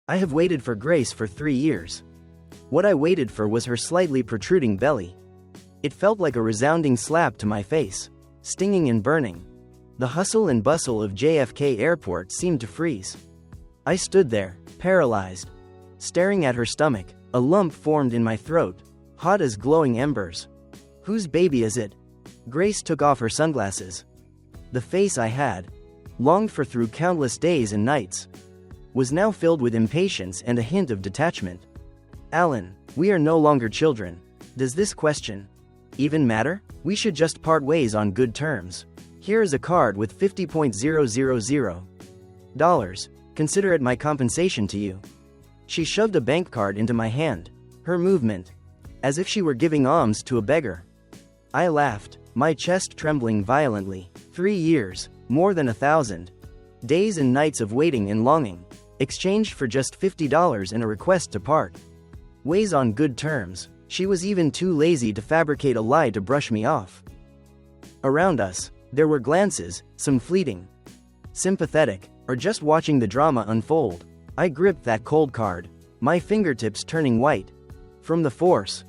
I have waited for Grace for 3 years. What I waited for was her slightly protruding belly. It felt like a resounding slap to my face, stinging and burning. The hustle and bustle of JFK Airport seemed to freeze. I stood there, paralyzed, staring at her stomach. A lump formed in my throat, hot as glowing embers. Whose baby is it? Grace took off her sunglasses. The face I had longed for through countless days and nights was now filled with impatience and a hint of detachment. Alan, we are no longer children. Does this question even matter? We should just part ways on good terms. Here is a card with $50,000. Consider it my compensation to you. She shoved a bank card into my hand, her movement as if she were giving alms to a beggar. I laughed, my chest trembling violently. 3 years, more than 1,000 days and nights of waiting and longing, exchanged for just $50 and a request to part ways on good terms. She was even too lazy to fabricate a lie to brush me off. Around us, there were glances, some fleeting, sympathetic, or just watching the drama unfold. I gripped that cold card, my fingertips turning white from the force.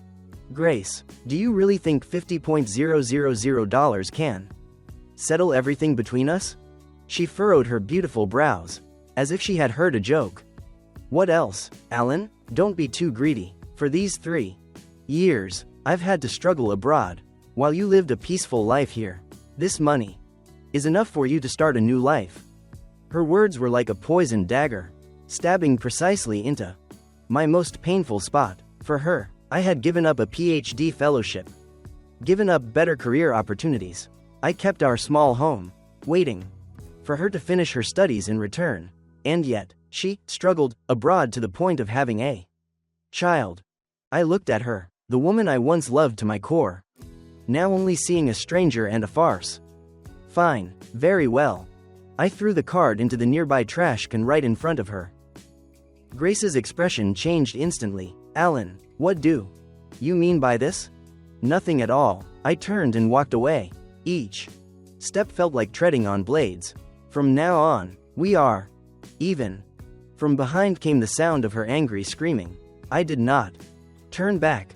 Grace, do you really think $50,000 can settle everything between us? She furrowed her beautiful brows, as if she had heard a joke. What else, Alan? Don't be too greedy. For these 3 years, I've had to struggle abroad, while you lived a peaceful life here. This money is enough for you to start a new life. Her words were like a poisoned dagger, stabbing precisely into my most painful spot. For her, I had given up a PhD fellowship, given up better career opportunities. I kept our small home, waiting for her to finish her studies in return. And yet, she struggled abroad to the point of having a child. I looked at her, the woman I once loved to my core, now only seeing a stranger and a farce. Fine, very well. I threw the card into the nearby trash can right in front of her. Grace's expression changed instantly. Alan, what do you mean by this? Nothing at all. I turned and walked away. Each step felt like treading on blades. From now on, we are even. From behind came the sound of her angry screaming. I did not turn back,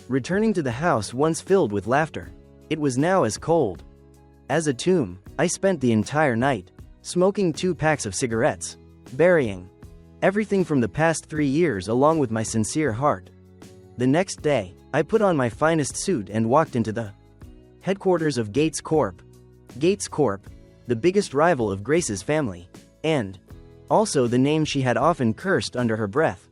returning to the house once filled with laughter. It was now as cold as a tomb. I spent the entire night smoking 2 packs of cigarettes, burying everything from the past 3 years along with my sincere heart. The next day, I put on my finest suit and walked into the headquarters of Gates Corp. Gates Corp, the biggest rival of Grace's family, and also the name she had often cursed under her breath.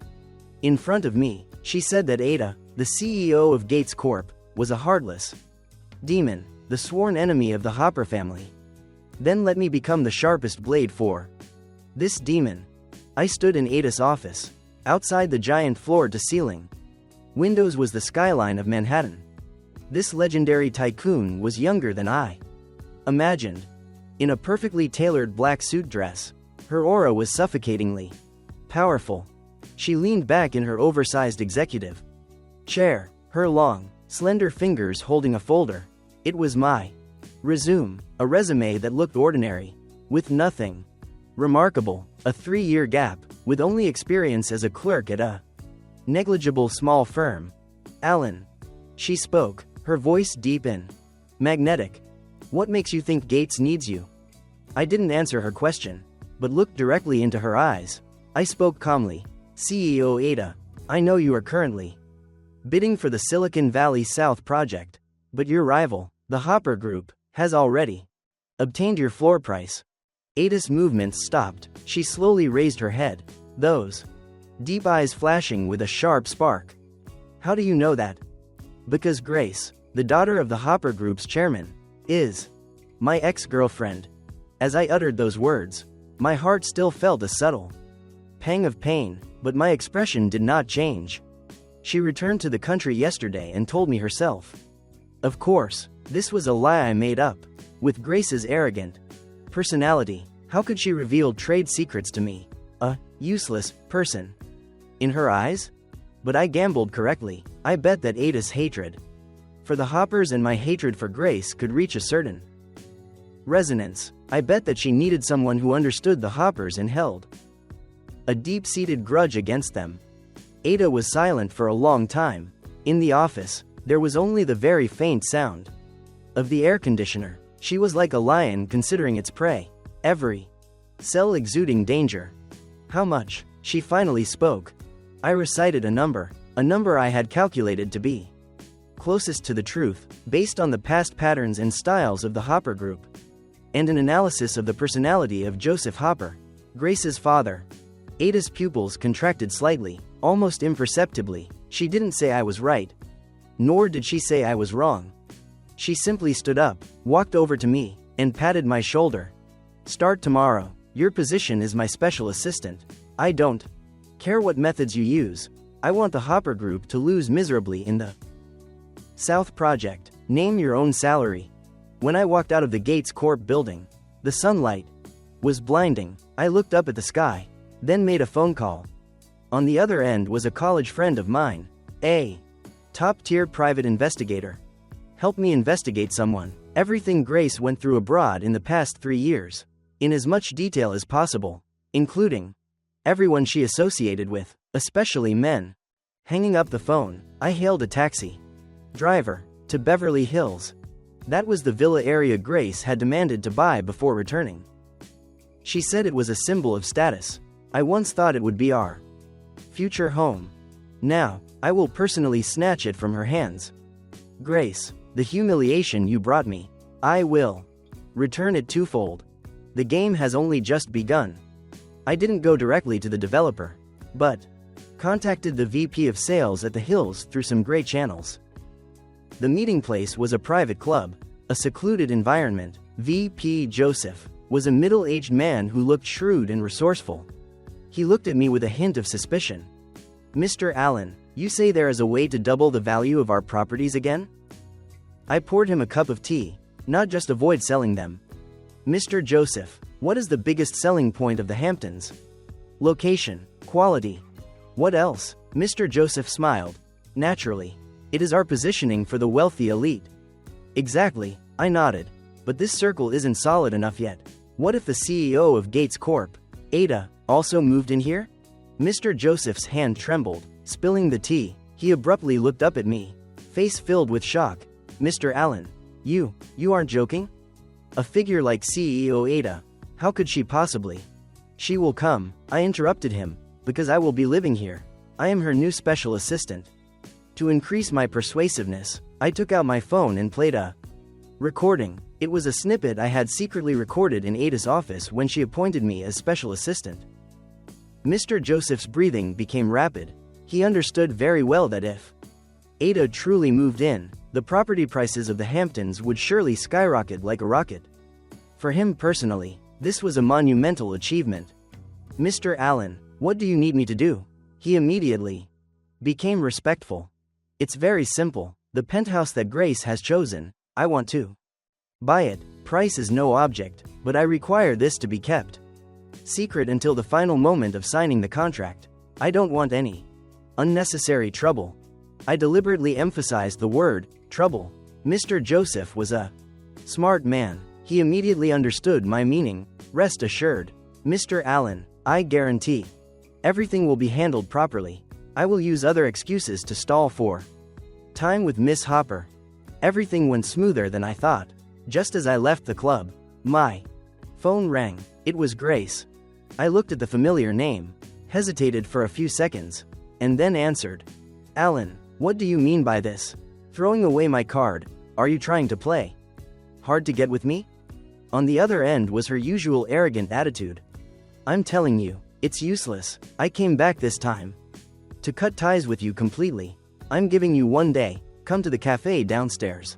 In front of me, she said that Ada, the CEO of Gates Corp, was a heartless demon, the sworn enemy of the Hopper family. Then let me become the sharpest blade for this demon. I stood in Ada's office. Outside the giant floor-to-ceiling windows was the skyline of Manhattan. This legendary tycoon was younger than I imagined. In a perfectly tailored black suit dress, her aura was suffocatingly powerful. She leaned back in her oversized executive chair, her long, slender fingers holding a folder. It was my resume, a resume that looked ordinary, with nothing remarkable, a 3-year gap, with only experience as a clerk at a negligible small firm. Alan, she spoke, her voice deep and magnetic. What makes you think Gates needs you? I didn't answer her question, but looked directly into her eyes. I spoke calmly. CEO Ada, I know you are currently bidding for the Silicon Valley South project, but your rival, the Hopper Group, has already obtained your floor price. Ada's movements stopped. She slowly raised her head, those deep eyes flashing with a sharp spark. How do you know that? Because Grace, the daughter of the Hopper Group's chairman, is my ex-girlfriend. As I uttered those words, my heart still felt a subtle pang of pain, but my expression did not change. She returned to the country yesterday and told me herself. Of course, this was a lie I made up. With Grace's arrogant personality, how could she reveal trade secrets to me, a useless person? In her eyes? But I gambled correctly. I bet that Ada's hatred for the Hoppers and my hatred for Grace could reach a certain resonance. I bet that she needed someone who understood the Hoppers and held a deep-seated grudge against them. Ada was silent for a long time. In the office, there was only the very faint sound of the air conditioner. She was like a lion considering its prey. Every cell exuding danger. How much? She finally spoke. I recited a number I had calculated to be closest to the truth, based on the past patterns and styles of the Hopper group, and an analysis of the personality of Joseph Hopper, Grace's father. Ada's pupils contracted slightly, almost imperceptibly. She didn't say I was right, nor did she say I was wrong. She simply stood up, walked over to me, and patted my shoulder. Start tomorrow. Your position is my special assistant. I don't care what methods you use. I want the Hopper group to lose miserably in the South Project. Name your own salary. When I walked out of the Gates Corp building, the sunlight was blinding. I looked up at the sky, then made a phone call. On the other end was a college friend of mine, a top-tier private investigator. Help me investigate someone. Everything Grace went through abroad in the past 3 years, in as much detail as possible, including everyone she associated with, especially men. Hanging up the phone, I hailed a taxi driver to Beverly Hills. That was the villa area Grace had demanded to buy before returning. She said it was a symbol of status. I once thought it would be our future home. Now, I will personally snatch it from her hands. Grace, the humiliation you brought me, I will return it twofold. The game has only just begun. I didn't go directly to the developer, but contacted the VP of sales at the Hills through some gray channels. The meeting place was a private club, a secluded environment. VP Joseph was a middle-aged man who looked shrewd and resourceful. He looked at me with a hint of suspicion. Mr. Allen, you say there is a way to double the value of our properties again? I poured him a cup of tea, not just avoid selling them. Mr. Joseph, what is the biggest selling point of the Hamptons? Location, quality. What else? Mr. Joseph smiled. Naturally. It is our positioning for the wealthy elite. Exactly, I nodded. But this circle isn't solid enough yet. What if the CEO of Gates Corp, Ada, also moved in here? Mr. Joseph's hand trembled, spilling the tea. He abruptly looked up at me, face filled with shock. Mr. Allen, you aren't joking? A figure like CEO Ada, how could she possibly? She will come, I interrupted him, because I will be living here. I am her new special assistant. To increase my persuasiveness, I took out my phone and played a recording. It was a snippet I had secretly recorded in Ada's office when she appointed me as special assistant. Mr. Joseph's breathing became rapid. He understood very well that if Ada truly moved in, the property prices of the Hamptons would surely skyrocket like a rocket. For him personally, this was a monumental achievement. Mr. Allen, what do you need me to do? He immediately became respectful. It's very simple. The penthouse that Grace has chosen, I want to buy it. Price is no object, but I require this to be kept secret until the final moment of signing the contract. I don't want any unnecessary trouble. I deliberately emphasized the word trouble. Mr. Joseph was a smart man. He immediately understood my meaning. Rest assured, Mr. Allen, I guarantee everything will be handled properly. I will use other excuses to stall for time with Miss Hopper. Everything went smoother than I thought. Just as I left the club, my phone rang. It was Grace. I looked at the familiar name, hesitated for a few seconds, and then answered. Allen, what do you mean by this? Throwing away my card, are you trying to play hard to get with me? On the other end was her usual arrogant attitude. I'm telling you, it's useless. I came back this time to cut ties with you completely. I'm giving you 1 day. Come to the cafe downstairs.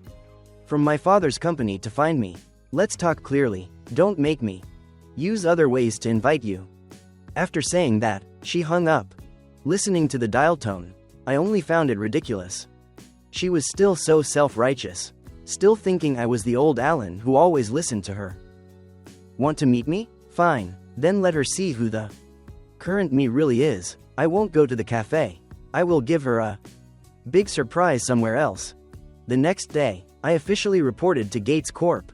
From my father's company to find me. Let's talk clearly. Don't make me use other ways to invite you. After saying that, she hung up. Listening to the dial tone, I only found it ridiculous. She was still so self-righteous, still thinking I was the old Allen who always listened to her. Want to meet me? Fine, then let her see who the current me really is. I won't go to the cafe. I will give her a big surprise somewhere else. The next day, I officially reported to Gates Corp.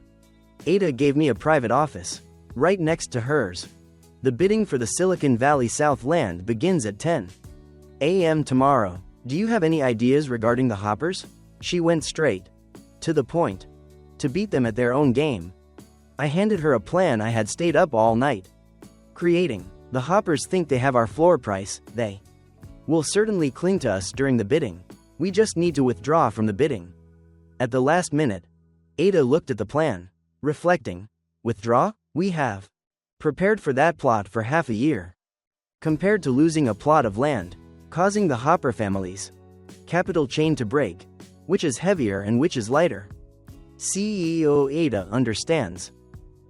Ada gave me a private office, right next to hers. The bidding for the Silicon Valley South land begins at 10 a.m. tomorrow. Do you have any ideas regarding the Hoppers? She went straight to the point. To beat them at their own game. I handed her a plan I had stayed up all night creating. The Hoppers think they have our floor price. They will certainly cling to us during the bidding. We just need to withdraw from the bidding. At the last minute, Ada looked at the plan, reflecting. Withdraw? We have prepared for that plot for half a year. Compared to losing a plot of land, causing the Hopper family's capital chain to break, which is heavier and which is lighter? CEO Ada understands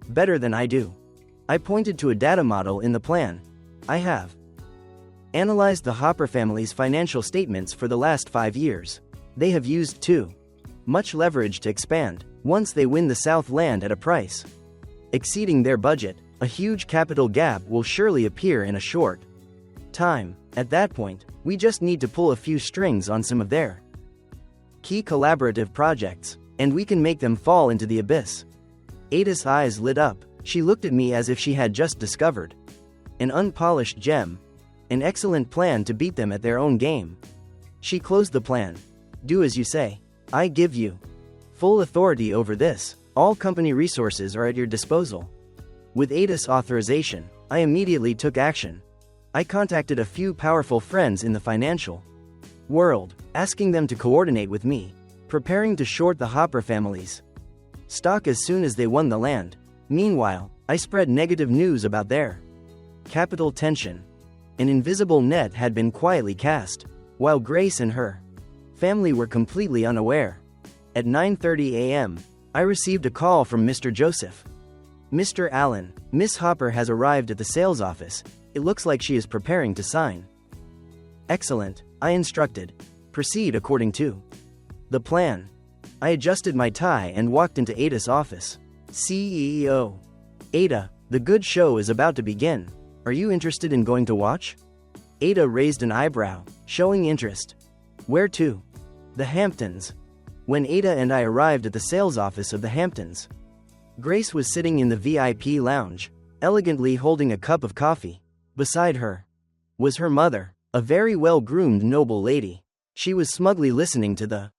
better than I do. I pointed to a data model in the plan. I have analyzed the Hopper family's financial statements for the last 5 years. They have used too much leverage to expand. Once they win the South land at a price exceeding their budget, a huge capital gap will surely appear in a short time. At that point, we just need to pull a few strings on some of their key collaborative projects, and we can make them fall into the abyss. Ada's eyes lit up. She looked at me as if she had just discovered an unpolished gem, an excellent plan to beat them at their own game. She closed the plan. Do as you say. I give you full authority over this. All company resources are at your disposal. With Ada's authorization, I immediately took action. I contacted a few powerful friends in the financial world, asking them to coordinate with me, preparing to short the Hopper family's stock as soon as they won the land. Meanwhile, I spread negative news about their capital tension. An invisible net had been quietly cast, while Grace and her family were completely unaware. At 9:30 a.m., I received a call from Mr. Joseph. Mr. Allen, Miss Hopper has arrived at the sales office. It looks like she is preparing to sign. Excellent, I instructed. Proceed according to the plan. I adjusted my tie and walked into Ada's office. CEO. Ada, the good show is about to begin. Are you interested in going to watch? Ada raised an eyebrow, showing interest. Where to? The Hamptons. When Ada and I arrived at the sales office of the Hamptons, Grace was sitting in the VIP lounge, elegantly holding a cup of coffee. Beside her was her mother, a very well-groomed noble lady. She was smugly listening to the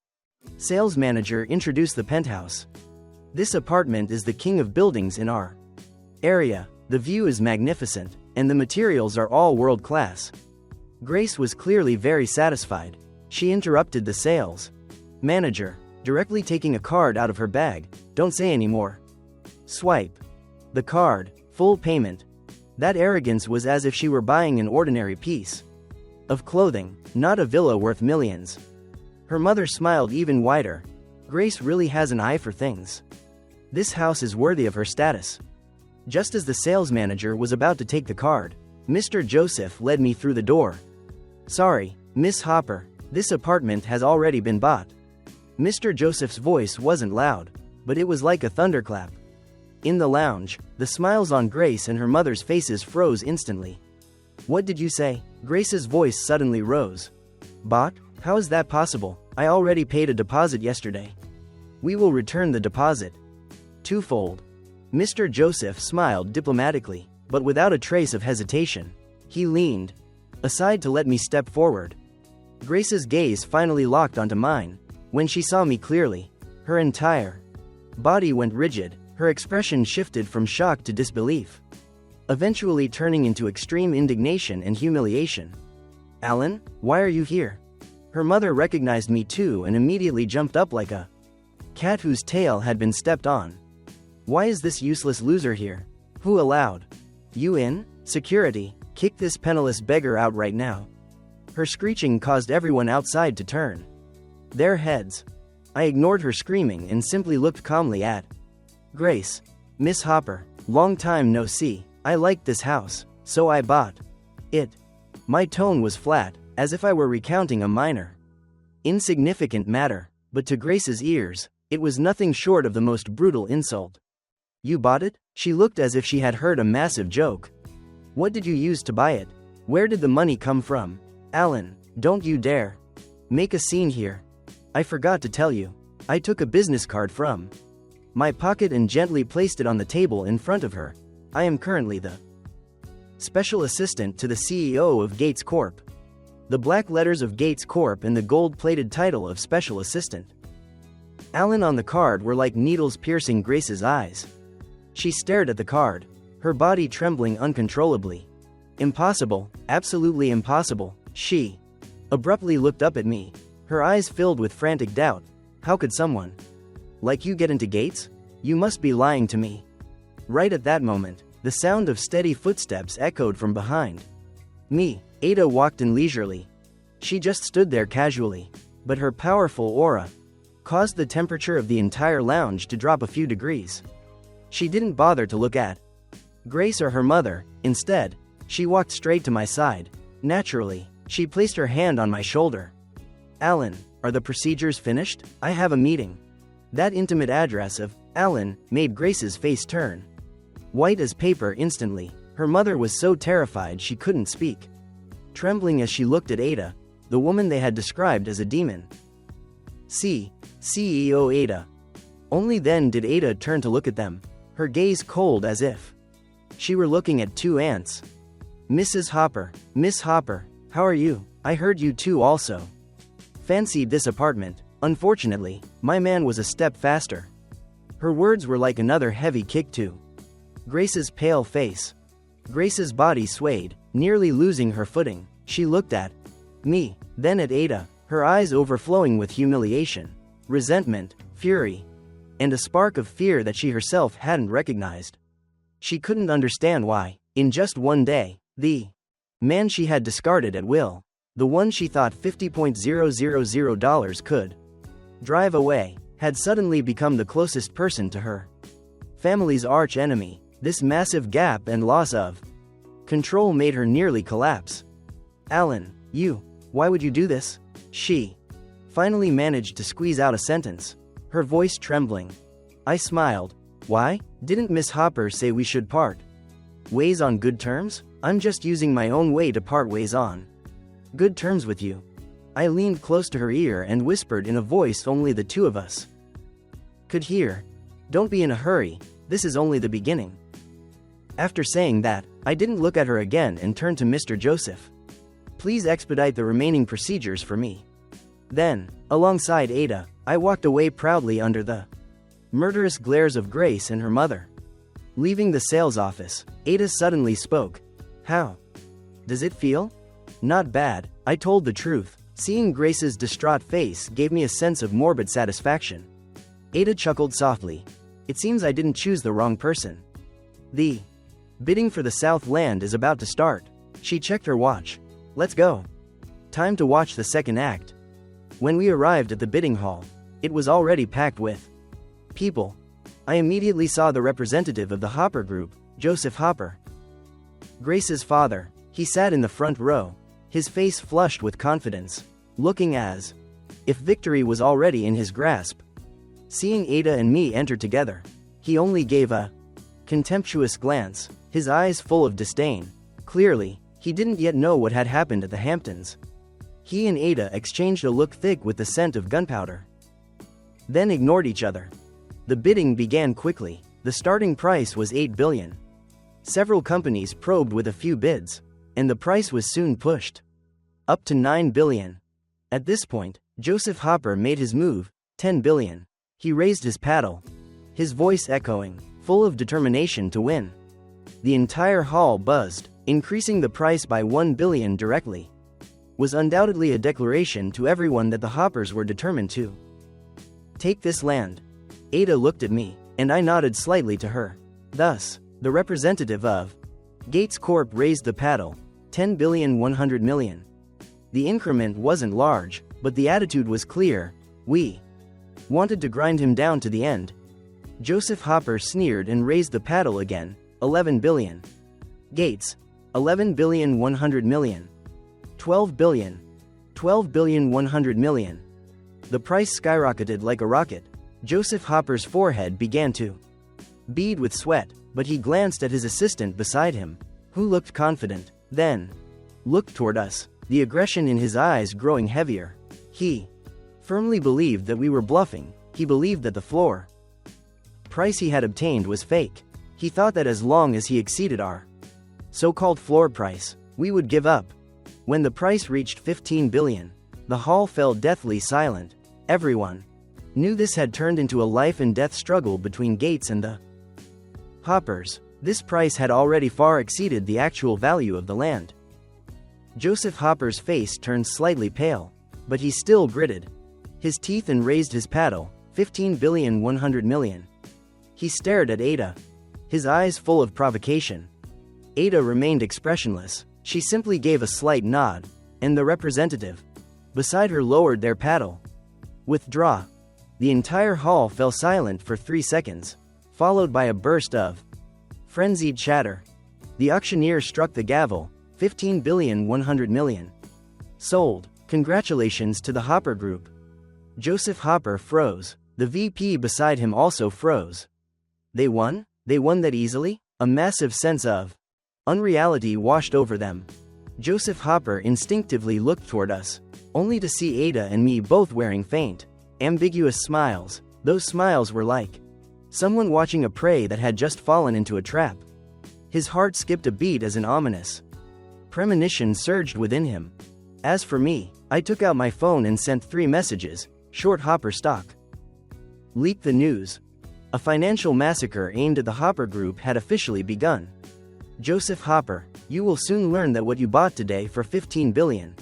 sales manager introduce the penthouse. This apartment is the king of buildings in our area. The view is magnificent, and the materials are all world-class. Grace was clearly very satisfied. She interrupted the sales manager, directly taking a card out of her bag. Don't say any more. Swipe the card. Full payment. That arrogance was as if she were buying an ordinary piece of clothing, not a villa worth millions. Her mother smiled even wider. Grace really has an eye for things. This house is worthy of her status. Just as the sales manager was about to take the card, Mr. Joseph led me through the door. Sorry, Miss Hopper, this apartment has already been bought. Mr. Joseph's voice wasn't loud, but it was like a thunderclap. In the lounge, the smiles on Grace and her mother's faces froze instantly. What did you say? Grace's voice suddenly rose. Bought? How is that possible? I already paid a deposit yesterday. We will return the deposit. Twofold. Mr. Joseph smiled diplomatically, but without a trace of hesitation. He leaned aside to let me step forward. Grace's gaze finally locked onto mine. When she saw me clearly, her entire body went rigid. Her expression shifted from shock to disbelief, eventually turning into extreme indignation and humiliation. Alan, why are you here? Her mother recognized me too and immediately jumped up like a cat whose tail had been stepped on. Why is this useless loser here? Who allowed you in? Security, kick this penniless beggar out right now. Her screeching caused everyone outside to turn their heads. I ignored her screaming and simply looked calmly at Grace. Miss Hopper, long time no see. I liked this house, so I bought it. My tone was flat, as if I were recounting a minor, insignificant matter, but to Grace's ears, it was nothing short of the most brutal insult. You bought it? She looked as if she had heard a massive joke. What did you use to buy it? Where did the money come from? Alan, don't you dare make a scene here. I forgot to tell you. I took a business card from my pocket and gently placed it on the table in front of her. I am currently the special assistant to the CEO of Gates Corp. The black letters of Gates Corp and the gold-plated title of special assistant. Alan on the card were like needles piercing Grace's eyes. She stared at the card, her body trembling uncontrollably. Impossible, absolutely impossible. She abruptly looked up at me, her eyes filled with frantic doubt. How could someone like you get into Gates? You must be lying to me. Right at that moment, the sound of steady footsteps echoed from behind me. Ada walked in leisurely. She just stood there casually, but her powerful aura caused the temperature of the entire lounge to drop a few degrees. She didn't bother to look at Grace or her mother. Instead, she walked straight to my side. Naturally, she placed her hand on my shoulder. Alan, are the procedures finished? I have a meeting. That intimate address of Alan made Grace's face turn white as paper instantly. Her mother was so terrified she couldn't speak, trembling as she looked at Ada, the woman they had described as a demon. CEO Ada. Only then did Ada turn to look at them, her gaze cold as if she were looking at two ants. Mrs. Hopper, Miss Hopper, how are you? I heard you two also fancied this apartment. Unfortunately, my man was a step faster. Her words were like another heavy kick to Grace's pale face. Grace's body swayed, nearly losing her footing. She looked at me, then at Ada, her eyes overflowing with humiliation, resentment, fury, and a spark of fear that she herself hadn't recognized. She couldn't understand why, in just one day, the man she had discarded at will, the one she thought $50,000 could drive away, had suddenly become the closest person to her family's arch enemy. This massive gap and loss of control made her nearly collapse. Alan, why would you do this? She finally managed to squeeze out a sentence, her voice trembling. I smiled. Why? Didn't Miss Hopper say we should part ways on good terms? I'm just using my own way to part ways on good terms with you. I leaned close to her ear and whispered in a voice only the two of us could hear. Don't be in a hurry, this is only the beginning. After saying that, I didn't look at her again and turned to Mr. Joseph. Please expedite the remaining procedures for me. Then, alongside Ada, I walked away proudly under the murderous glares of Grace and her mother. Leaving the sales office, Ada suddenly spoke. How does it feel? Not bad, I told the truth. Seeing Grace's distraught face gave me a sense of morbid satisfaction. Ada chuckled softly. It seems I didn't choose the wrong person. The bidding for the South Land is about to start. She checked her watch. Let's go. Time to watch the second act. When we arrived at the bidding hall, it was already packed with people. I immediately saw the representative of the Hopper Group, Joseph Hopper, Grace's father. He sat in the front row, his face flushed with confidence, looking as if victory was already in his grasp. Seeing Ada and me enter together, he only gave a contemptuous glance, his eyes full of disdain. Clearly, he didn't yet know what had happened at the Hamptons. He and Ada exchanged a look thick with the scent of gunpowder, then ignored each other. The bidding began quickly. The starting price was $8 billion. Several companies probed with a few bids, and the price was soon pushed up to $9 billion. At this point, Joseph Hopper made his move, $10 billion. He raised his paddle, his voice echoing, full of determination to win. The entire hall buzzed. Increasing the price by $1 billion directly was undoubtedly a declaration to everyone that the Hoppers were determined to take this land. Ada looked at me, and I nodded slightly to her. Thus, the representative of Gates Corp raised the paddle, $10 billion, $100 million. The increment wasn't large, but the attitude was clear. We wanted to grind him down to the end. Joseph Hopper sneered and raised the paddle again, $11 billion. Gates, $11 billion, $100 million. $12 billion. $12 billion, $100 million. The price skyrocketed like a rocket. Joseph Hopper's forehead began to bead with sweat, but he glanced at his assistant beside him, who looked confident, then looked toward us, the aggression in his eyes growing heavier. He firmly believed that we were bluffing. He believed that the floor price he had obtained was fake. He thought that as long as he exceeded our so-called floor price, we would give up. When the price reached 15 billion, the hall fell deathly silent. Everyone knew this had turned into a life and death struggle between Gates and the Hoppers. This price had already far exceeded the actual value of the land. Joseph Hopper's face turned slightly pale, but he still gritted his teeth and raised his paddle. 15,100,000,000. He stared at Ada, his eyes full of provocation. Ada remained expressionless. She simply gave a slight nod, and the representative beside her lowered their paddle. Withdraw. The entire hall fell silent for 3 seconds, followed by a burst of frenzied chatter. The auctioneer struck the gavel. 15,100,000,000. Sold. Congratulations to the Hopper Group. Joseph Hopper froze. The VP beside him also froze. They won? They won that easily? A massive sense of unreality washed over them. Joseph Hopper instinctively looked toward us, only to see Ada and me both wearing faint, ambiguous smiles. Those smiles were like someone watching a prey that had just fallen into a trap. His heart skipped a beat as an ominous premonition surged within him. As for me, I took out my phone and sent 3 messages. Short Hopper stock. Leak the news. A financial massacre aimed at the Hopper Group had officially begun. Joseph Hopper, you will soon learn that what you bought today for 15 billion.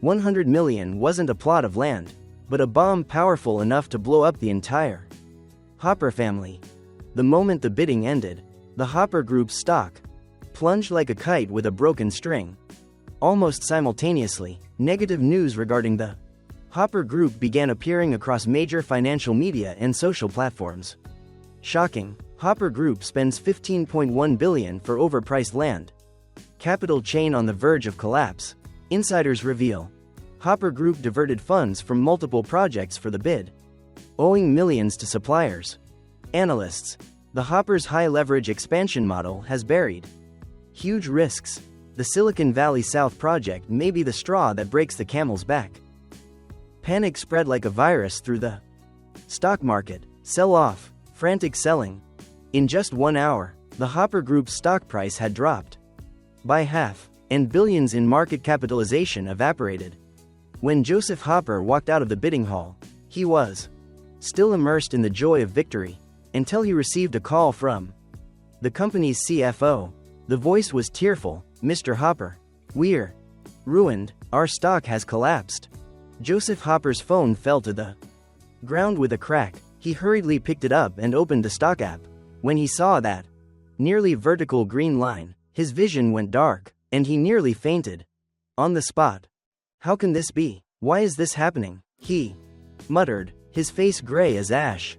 100 million wasn't a plot of land, but a bomb powerful enough to blow up the entire Hopper family. The moment the bidding ended, the Hopper Group's stock plunged like a kite with a broken string. Almost simultaneously, negative news regarding the Hopper Group began appearing across major financial media and social platforms. Shocking. Hopper Group spends 15.1 billion for overpriced land. Capital chain on the verge of collapse. Insiders reveal. Hopper Group diverted funds from multiple projects for the bid, owing millions to suppliers. Analysts. The Hopper's high-leverage expansion model has buried huge risks. The Silicon Valley South project may be the straw that breaks the camel's back. Panic spread like a virus through the stock market. Sell off. Frantic selling. In just 1 hour, the Hopper Group's stock price had dropped by half, and billions in market capitalization evaporated. When Joseph Hopper walked out of the bidding hall, he was still immersed in the joy of victory, until he received a call from the company's CFO. The voice was tearful. Mr. Hopper, we're ruined. Our stock has collapsed. Joseph Hopper's phone fell to the ground with a crack. He hurriedly picked it up and opened the stock app. When he saw that nearly vertical green line, his vision went dark, and he nearly fainted. On the spot. How can this be? Why is this happening? He muttered, his face gray as ash.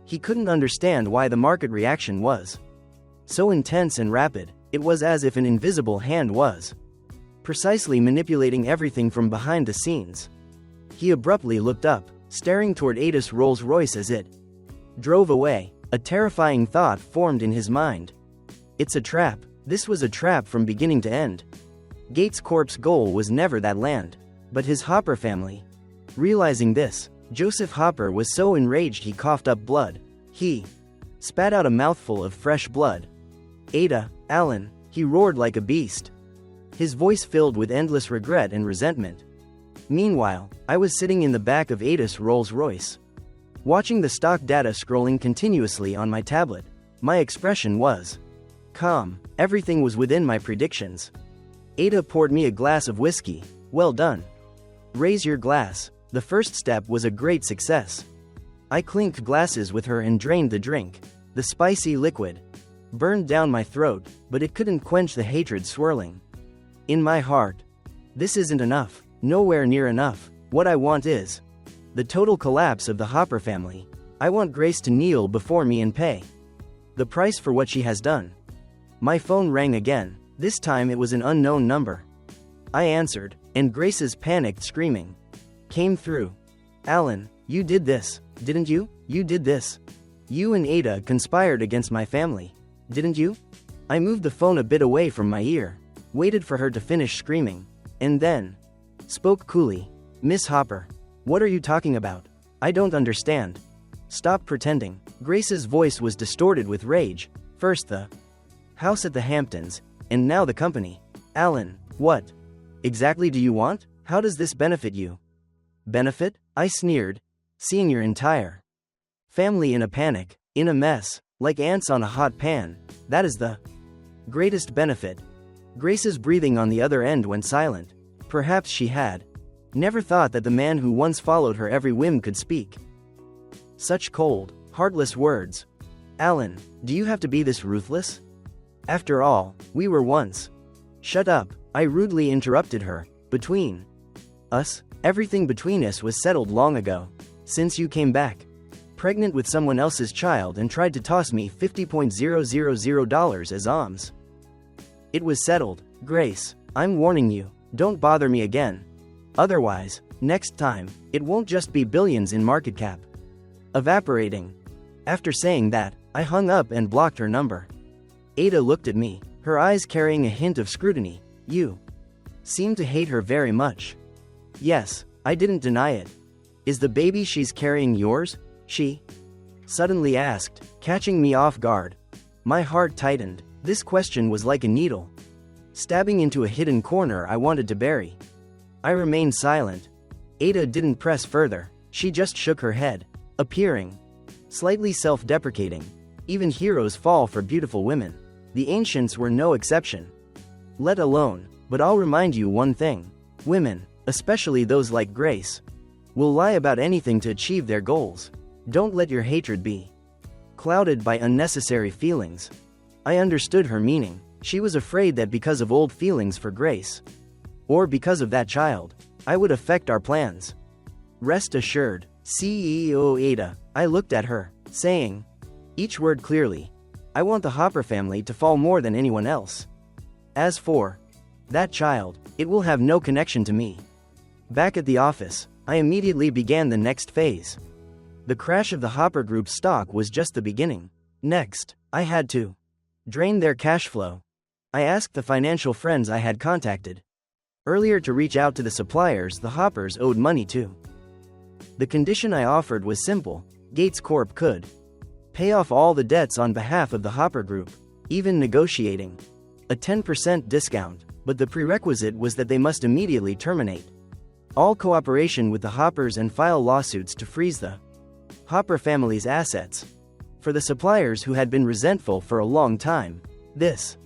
He couldn't understand why the market reaction was so intense and rapid. It was as if an invisible hand was precisely manipulating everything from behind the scenes. He abruptly looked up, staring toward Ada's Rolls-Royce as it drove away. A terrifying thought formed in his mind. It's a trap. This was a trap from beginning to end. Gates Corp's goal was never that land, but his Hopper family. Realizing this, Joseph Hopper was so enraged he coughed up blood. He spat out a mouthful of fresh blood. Ada, Alan, he roared like a beast, his voice filled with endless regret and resentment. Meanwhile, I was sitting in the back of Ada's Rolls-Royce, watching the stock data scrolling continuously on my tablet. My expression was calm. Everything was within my predictions. Ada poured me a glass of whiskey. Well done. Raise your glass. The first step was a great success. I clinked glasses with her and drained the drink. The spicy liquid burned down my throat, but it couldn't quench the hatred swirling in my heart. This isn't enough. Nowhere near enough. What I want is the total collapse of the Hopper family. I want Grace to kneel before me and pay the price for what she has done. My phone rang again. This time it was an unknown number. I answered, and Grace's panicked screaming came through. Alan, you did this, didn't you? You did this. You and Ada conspired against my family, didn't you? I moved the phone a bit away from my ear, waited for her to finish screaming, and then spoke coolly. Miss Hopper, what are you talking about? I don't understand. Stop pretending. Grace's voice was distorted with rage. First the house at the Hamptons, And now the company. Alan, what exactly do you want? How does this benefit you? Benefit? I sneered, seeing your entire family in a panic, in a mess, like ants on a hot pan. That is the greatest benefit. Grace's breathing on the other end went silent. Perhaps she had never thought that the man who once followed her every whim could speak such cold, heartless words. Alan, do you have to be this ruthless? After all, we were once. Shut up, I rudely interrupted her. Between us, everything between us was settled long ago. Since you came back, pregnant with someone else's child and tried to toss me $50,000 as alms. It was settled. Grace, I'm warning you, don't bother me again. Otherwise, next time, it won't just be billions in market cap. Evaporating. After saying that, I hung up and blocked her number. Ada looked at me, her eyes carrying a hint of scrutiny. You seem to hate her very much. Yes, I didn't deny it. Is the baby she's carrying yours? She suddenly asked, catching me off guard. My heart tightened. This question was like a needle stabbing into a hidden corner I wanted to bury. I remained silent. Ada didn't press further. She just shook her head, appearing slightly self-deprecating. Even heroes fall for beautiful women. The ancients were no exception. Let alone, but I'll remind you one thing. Women, especially those like Grace, will lie about anything to achieve their goals. Don't let your hatred be clouded by unnecessary feelings. I understood her meaning. She was afraid that because of old feelings for Grace, or because of that child, I would affect our plans. Rest assured, CEO Ada, I looked at her, saying, each word clearly, I want the Hopper family to fall more than anyone else. As for that child, it will have no connection to me. Back at the office, I immediately began the next phase. The crash of the Hopper Group stock was just the beginning. Next, I had to drain their cash flow. I asked the financial friends I had contacted earlier to reach out to the suppliers the Hoppers owed money to. The condition I offered was simple. Gates Corp could pay off all the debts on behalf of the Hopper Group, even negotiating a 10% discount, but the prerequisite was that they must immediately terminate all cooperation with the Hoppers and file lawsuits to freeze the Hopper family's assets. For the suppliers who had been resentful for a long time, this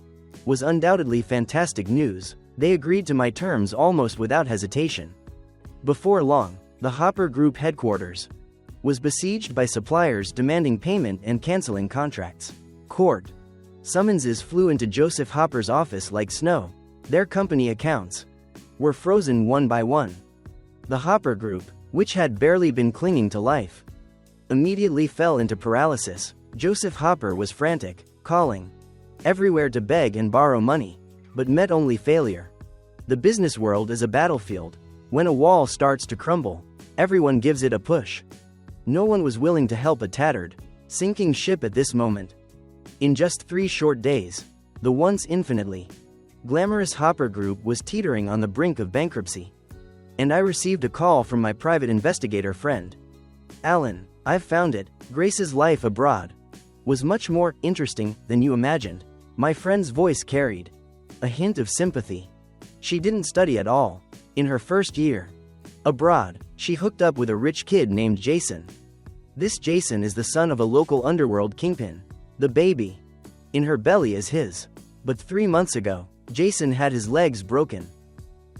was undoubtedly fantastic news. They agreed to my terms almost without hesitation. Before long, the Hopper Group headquarters was besieged by suppliers demanding payment and canceling contracts. Court summonses flew into Joseph Hopper's office like snow. Their company accounts were frozen one by one. The Hopper Group, which had barely been clinging to life, immediately fell into paralysis. Joseph Hopper was frantic, calling everywhere to beg and borrow money, but met only failure. The business world is a battlefield. When a wall starts to crumble, everyone gives it a push. No one was willing to help a tattered, sinking ship at this moment. In just 3 short days, the once infinitely glamorous Hopper Group was teetering on the brink of bankruptcy. And I received a call from my private investigator friend. Alan, I've found it. Grace's life abroad was much more interesting than you imagined. My friend's voice carried a hint of sympathy. She didn't study at all. In her first year abroad, she hooked up with a rich kid named Jason. This Jason is the son of a local underworld kingpin. The baby in her belly is his. But 3 months ago, Jason had his legs broken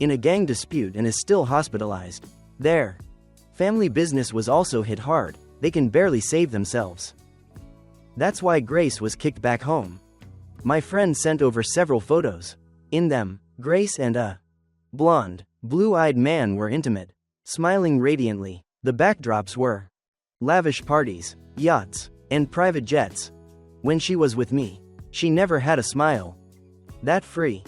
in a gang dispute and is still hospitalized. Their family business was also hit hard. They can barely save themselves. That's why Grace was kicked back home. My friend sent over several photos. In them, Grace and a blonde, blue-eyed man were intimate, smiling radiantly. The backdrops were lavish parties, yachts, and private jets. When she was with me, she never had a smile that free.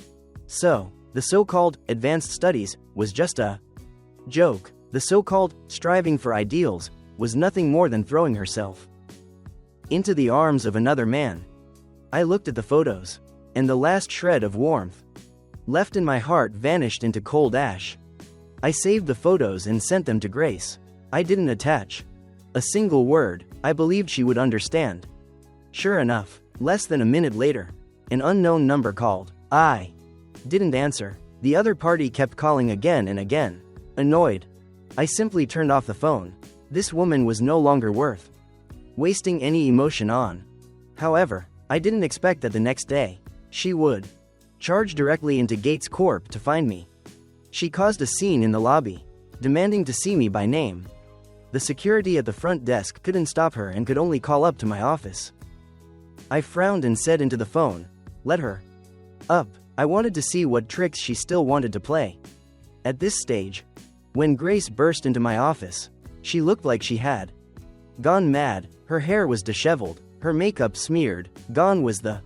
So, the so-called advanced studies was just a joke. The so-called striving for ideals was nothing more than throwing herself into the arms of another man. I looked at the photos, and the last shred of warmth left in my heart vanished into cold ash. I saved the photos and sent them to Grace. I didn't attach a single word. I believed she would understand. Sure enough, less than a minute later, an unknown number called. I didn't answer. The other party kept calling again and again. Annoyed, I simply turned off the phone. This woman was no longer worth wasting any emotion on. However, I didn't expect that the next day, she would charge directly into Gates Corp to find me. She caused a scene in the lobby, demanding to see me by name. The security at the front desk couldn't stop her and could only call up to my office. I frowned and said into the phone, "Let her up." I wanted to see what tricks she still wanted to play. At this stage, when Grace burst into my office, she looked like she had gone mad. Her hair was disheveled, her makeup smeared. Gone was the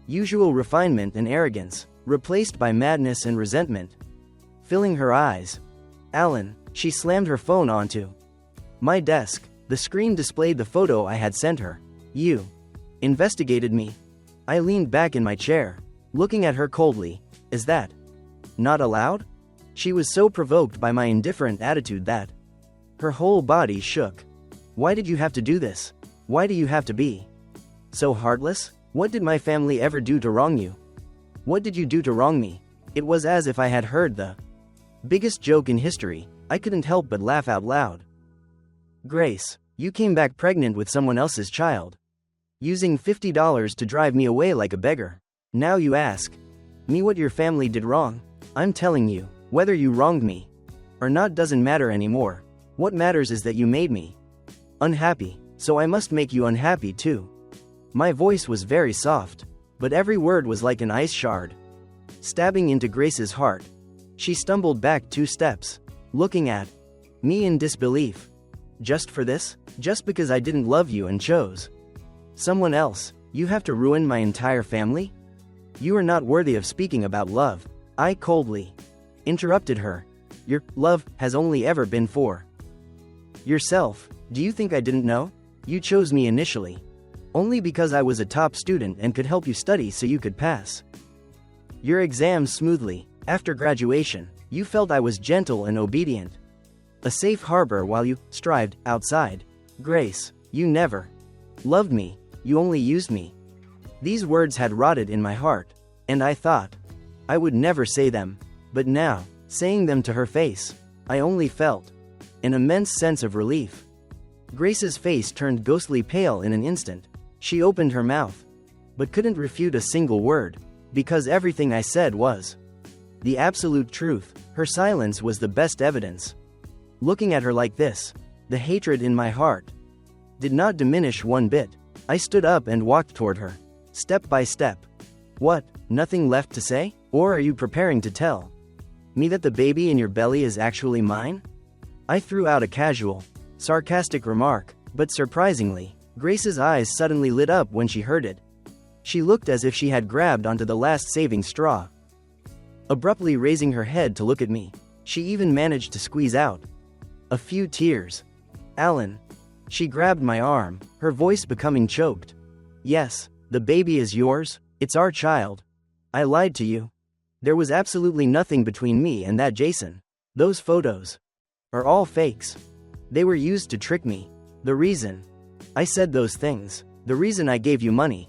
usual refinement and arrogance, replaced by madness and resentment filling her eyes. "Alan," she slammed her phone onto my desk. The screen displayed the photo I had sent her. "You investigated me." I leaned back in my chair, looking at her coldly. "Is that not allowed?" She was so provoked by my indifferent attitude that her whole body shook. "Why did you have to do this? Why do you have to be so heartless? What did my family ever do to wrong you? What did you do to wrong me?" It was as if I had heard the biggest joke in history. I couldn't help but laugh out loud. "Grace, you came back pregnant with someone else's child, using $50 to drive me away like a beggar. Now you ask me what your family did wrong? I'm telling you, whether you wronged me or not doesn't matter anymore. What matters is that you made me unhappy, so I must make you unhappy too." My voice was very soft, but every word was like an ice shard, stabbing into Grace's heart. She stumbled back 2 steps, looking at me in disbelief. "Just for this? Just because I didn't love you and chose someone else, you have to ruin my entire family? You are not worthy of speaking about love." I coldly interrupted her. "Your love has only ever been for yourself. Do you think I didn't know? You chose me initially only because I was a top student and could help you study so you could pass your exams smoothly. After graduation, you felt I was gentle and obedient, a safe harbor while you strived outside. Grace, you never loved me, you only used me." These words had rotted in my heart, and I thought I would never say them. But now, saying them to her face, I only felt an immense sense of relief. Grace's face turned ghostly pale in an instant. She opened her mouth, but couldn't refute a single word, because everything I said was the absolute truth. Her silence was the best evidence. Looking at her like this, the hatred in my heart did not diminish one bit. I stood up and walked toward her, step by step. "What, nothing left to say? Or are you preparing to tell me that the baby in your belly is actually mine?" I threw out a casual, sarcastic remark, but surprisingly, Grace's eyes suddenly lit up when she heard it. She looked as if she had grabbed onto the last saving straw. Abruptly raising her head to look at me, she even managed to squeeze out a few tears. "Alan." She grabbed my arm, her voice becoming choked. "Yes, the baby is yours, it's our child. I lied to you. There was absolutely nothing between me and that Jason. Those photos are all fakes. They were used to trick me. The reason I said those things, the reason I gave you money,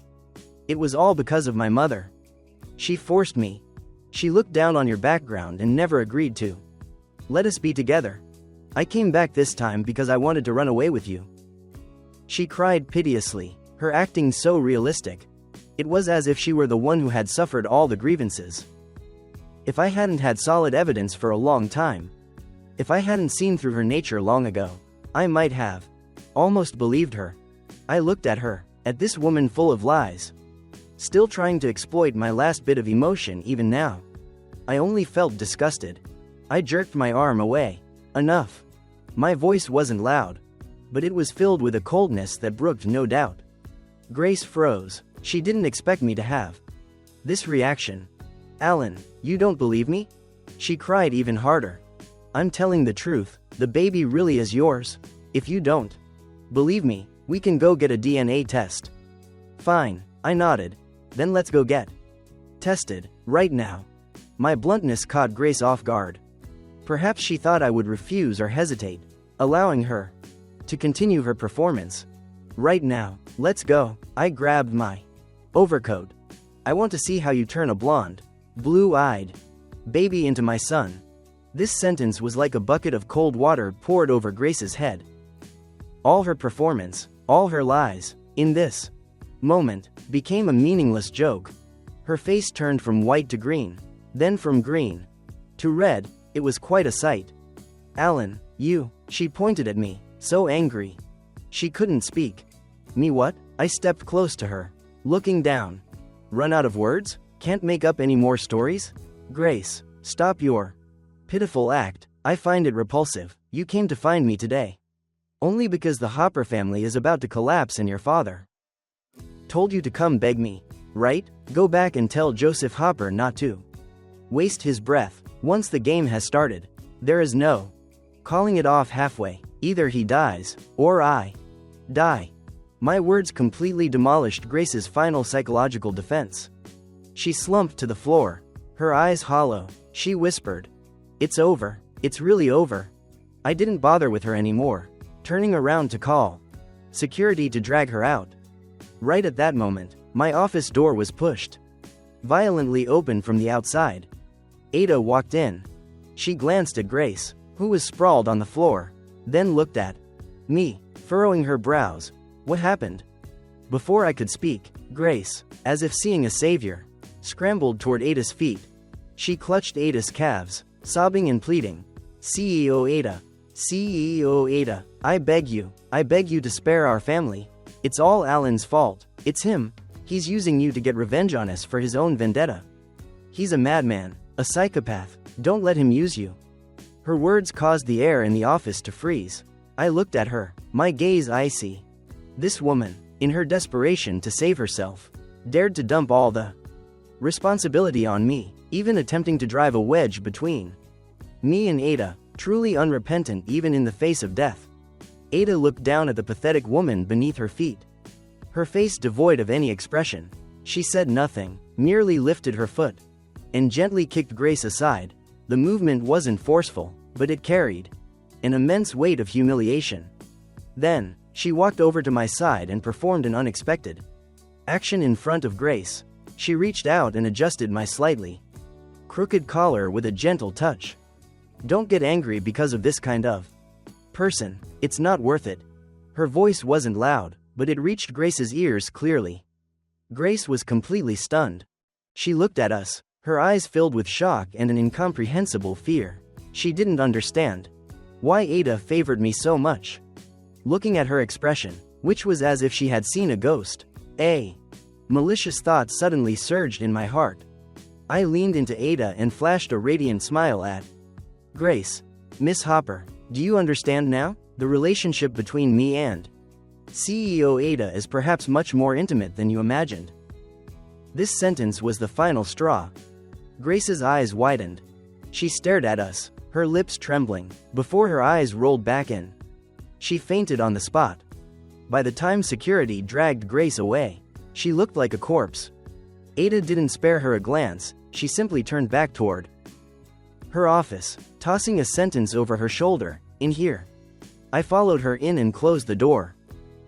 it was all because of my mother. She forced me. She looked down on your background and never agreed to let us be together. I came back this time because I wanted to run away with you." She cried piteously, her acting so realistic. It was as if she were the one who had suffered all the grievances. If I hadn't had solid evidence for a long time, if I hadn't seen through her nature long ago, I might have almost believed her. I looked at her, at this woman full of lies, still trying to exploit my last bit of emotion even now. I only felt disgusted. I jerked my arm away. "Enough." My voice wasn't loud, but it was filled with a coldness that brooked no doubt. Grace froze. She didn't expect me to have this reaction. "Alan, you don't believe me?" She cried even harder. "I'm telling the truth, the baby really is yours. If you don't believe me, we can go get a DNA test." "Fine," I nodded. "Then let's go get tested, right now." My bluntness caught Grace off guard. Perhaps she thought I would refuse or hesitate, allowing her to continue her performance. "Right now, let's go." I grabbed my overcoat. "I want to see how you turn a blonde." blue-eyed. Baby into my son. This sentence was like a bucket of cold water poured over Grace's head. All her performance, all her lies, in this moment, became a meaningless joke. Her face turned from white to green, then from green to red. It was quite a sight. Alan, you, she pointed at me, so angry. She couldn't speak. Me what? I stepped close to her, looking down. Run out of words? Can't make up any more stories? Grace, stop your pitiful act. I find it repulsive. You came to find me today only because the Hopper family is about to collapse and your father told you to come beg me, right? Go back and tell Joseph Hopper not to waste his breath. Once the game has started, there is no calling it off halfway. Either he dies, or I die. My words completely demolished Grace's final psychological defense. She slumped to the floor, her eyes hollow. She whispered, "It's over. It's really over." I didn't bother with her anymore, turning around to call security to drag her out. Right at that moment, my office door was pushed violently open from the outside. Ada walked in. She glanced at Grace, who was sprawled on the floor, then looked at me, furrowing her brows. What happened? Before I could speak, Grace, as if seeing a savior, scrambled toward Ada's feet. She clutched Ada's calves, sobbing and pleading, "CEO Ada, CEO Ada, I beg you to spare our family. It's all Alan's fault. It's him. He's using you to get revenge on us for his own vendetta. He's a madman, a psychopath. Don't let him use you." Her words caused the air in the office to freeze. I looked at her, my gaze icy. This woman, in her desperation to save herself, dared to dump all the responsibility on me, even attempting to drive a wedge between me and Ada, truly unrepentant even in the face of death. Ada looked down at the pathetic woman beneath her feet, her face devoid of any expression. She said nothing, merely lifted her foot and gently kicked Grace aside. The movement wasn't forceful, but it carried an immense weight of humiliation. Then, she walked over to my side and performed an unexpected action in front of Grace. She reached out and adjusted my slightly crooked collar with a gentle touch. "Don't get angry because of this kind of person. It's not worth it." Her voice wasn't loud, but it reached Grace's ears clearly. Grace was completely stunned. She looked at us, her eyes filled with shock and an incomprehensible fear. She didn't understand why Ada favored me so much. Looking at her expression, which was as if she had seen a ghost, a malicious thought suddenly surged in my heart. I leaned into Ada and flashed a radiant smile at Grace. "Miss Hopper, do you understand now? The relationship between me and CEO Ada is perhaps much more intimate than you imagined." This sentence was the final straw. Grace's eyes widened. She stared at us, her lips trembling, before her eyes rolled back in. She fainted on the spot. By the time security dragged Grace away, she looked like a corpse. Ada didn't spare her a glance, she simply turned back toward her office, tossing a sentence over her shoulder, "In here." I followed her in and closed the door.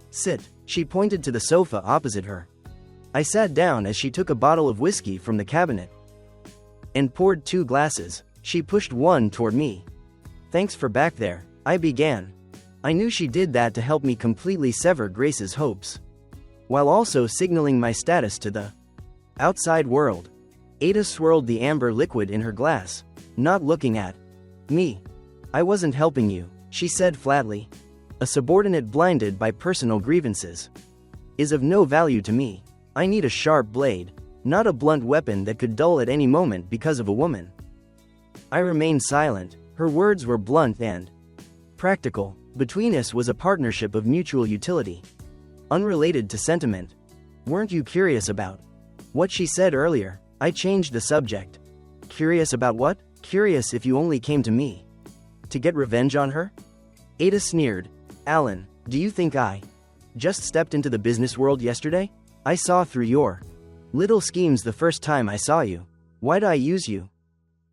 "Sit," she pointed to the sofa opposite her. I sat down as she took a bottle of whiskey from the cabinet and poured 2 glasses. She pushed one toward me. "Thanks for back there," I began. I knew she did that to help me completely sever Grace's hopes, while also signaling my status to the outside world. Ada swirled the amber liquid in her glass, not looking at me. "I wasn't helping you," she said flatly. "A subordinate blinded by personal grievances is of no value to me. I need a sharp blade, not a blunt weapon that could dull at any moment because of a woman." I remained silent. Her words were blunt and practical. Between us was a partnership of mutual utility, unrelated to sentiment. "Weren't you curious about what she said earlier?" I changed the subject. "Curious about what?" "Curious if you only came to me to get revenge on her?" Ada sneered. "Alan, do you think I just stepped into the business world yesterday? I saw through your little schemes the first time I saw you. Why'd I use you?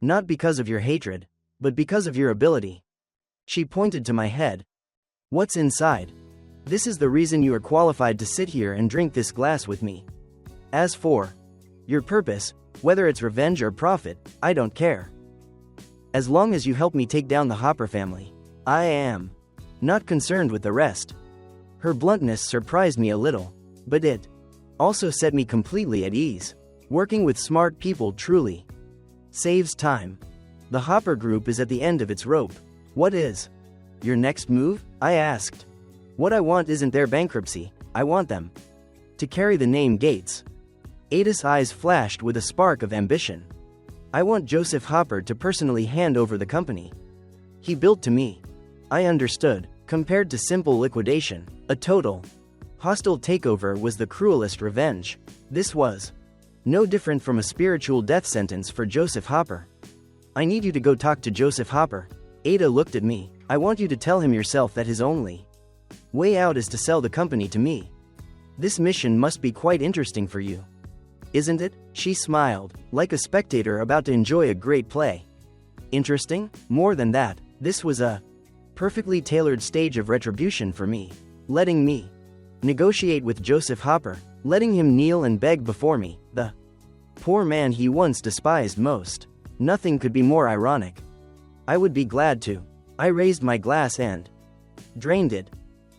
Not because of your hatred, but because of your ability." She pointed to my head. "What's inside? This is the reason you are qualified to sit here and drink this glass with me. As for Your purpose, whether it's revenge or profit, I don't care. As long as you help me take down the Hopper family, I am not concerned with the rest. Her bluntness surprised me a little, but it also set me completely at ease. Working with smart people truly saves time. The Hopper Group is at the end of its rope. What is your next move? I asked. What I want isn't their bankruptcy, I want them to carry the name Gates. Ada's eyes flashed with a spark of ambition. I want Joseph Hopper to personally hand over the company he built to me. I understood. Compared to simple liquidation, a total hostile takeover was the cruelest revenge. This was no different from a spiritual death sentence for Joseph Hopper. I need you to go talk to Joseph Hopper. Ada looked at me. I want you to tell him yourself that his only way out is to sell the company to me. This mission must be quite interesting for you, isn't it? She smiled, like a spectator about to enjoy a great play. Interesting? More than that, this was a perfectly tailored stage of retribution for me. Letting me negotiate with Joseph Hopper, letting him kneel and beg before me, the poor man he once despised most. Nothing could be more ironic. I would be glad to. I raised my glass and drained it.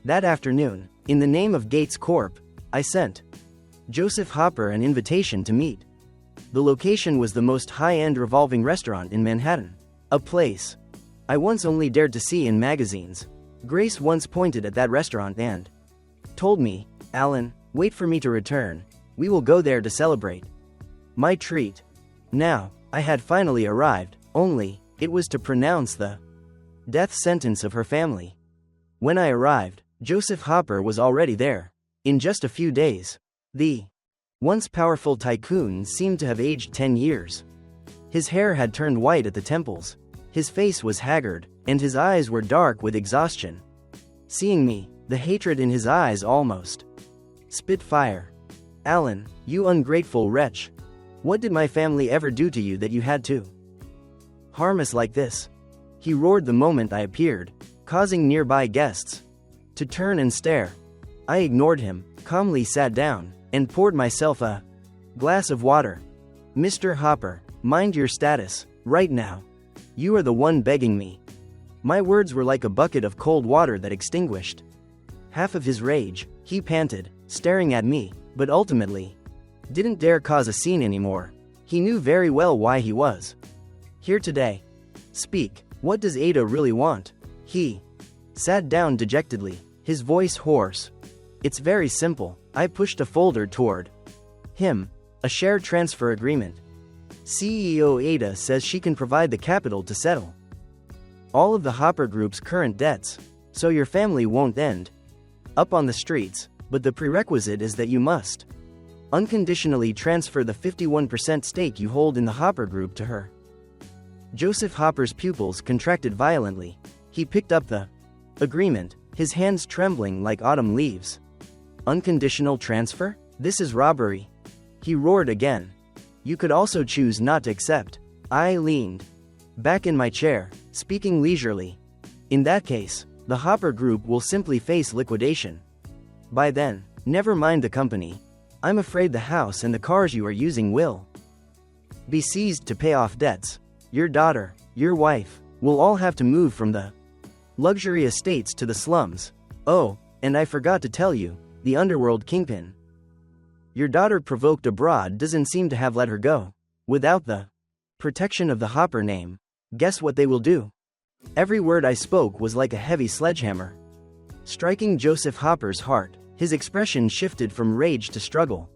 That afternoon, in the name of Gates Corp., I sent Joseph Hopper an invitation to meet. The location was the most high-end revolving restaurant in Manhattan. A place I once only dared to see in magazines. Grace once pointed at that restaurant and told me, Alan, wait for me to return. We will go there to celebrate my treat. Now, I had finally arrived, only, it was to pronounce the death sentence of her family. When I arrived, Joseph Hopper was already there. In just a few days, the once powerful tycoon seemed to have aged 10 years. His hair had turned white at the temples. His face was haggard, and his eyes were dark with exhaustion. Seeing me, the hatred in his eyes almost spit fire. Alan, you ungrateful wretch. What did my family ever do to you that you had to harm us like this? He roared the moment I appeared, causing nearby guests to turn and stare. I ignored him, calmly sat down, and poured myself a glass of water. Mr. Hopper, mind your status, right now. You are the one begging me. My words were like a bucket of cold water that extinguished half of his rage. He panted, staring at me, but ultimately didn't dare cause a scene anymore. He knew very well why he was here today. Speak, what does Ada really want? He sat down dejectedly, his voice hoarse. It's very simple. I pushed a folder toward him. A share transfer agreement. CEO Ada says she can provide the capital to settle all of the Hopper Group's current debts, so your family won't end up on the streets, but the prerequisite is that you must unconditionally transfer the 51% stake you hold in the Hopper Group to her. Joseph Hopper's pupils contracted violently. He picked up the agreement, his hands trembling like autumn leaves. Unconditional transfer? This is robbery. He roared again. You could also choose not to accept. I leaned back in my chair, speaking leisurely. In that case, the Hopper Group will simply face liquidation. By then, never mind the company. I'm afraid the house and the cars you are using will be seized to pay off debts. Your daughter, your wife, will all have to move from the luxury estates to the slums. Oh, and I forgot to tell you, the underworld kingpin your daughter provoked abroad doesn't seem to have let her go. Without the protection of the Hopper name, guess what they will do? Every word I spoke was like a heavy sledgehammer, striking Joseph Hopper's heart. His expression shifted from rage to struggle,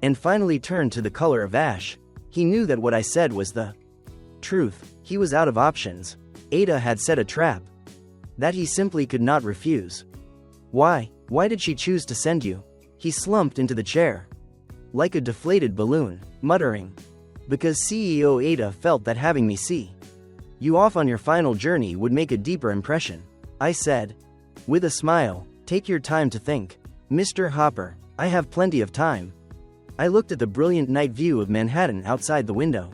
and finally turned to the color of ash. He knew that what I said was the truth. He was out of options. Ada had set a trap that he simply could not refuse. Why? Why did she choose to send you? He slumped into the chair, like a deflated balloon, muttering, because CEO Ada felt that having me see you off on your final journey would make a deeper impression. I said, with a smile, take your time to think. Mr. Hopper, I have plenty of time. I looked at the brilliant night view of Manhattan outside the window,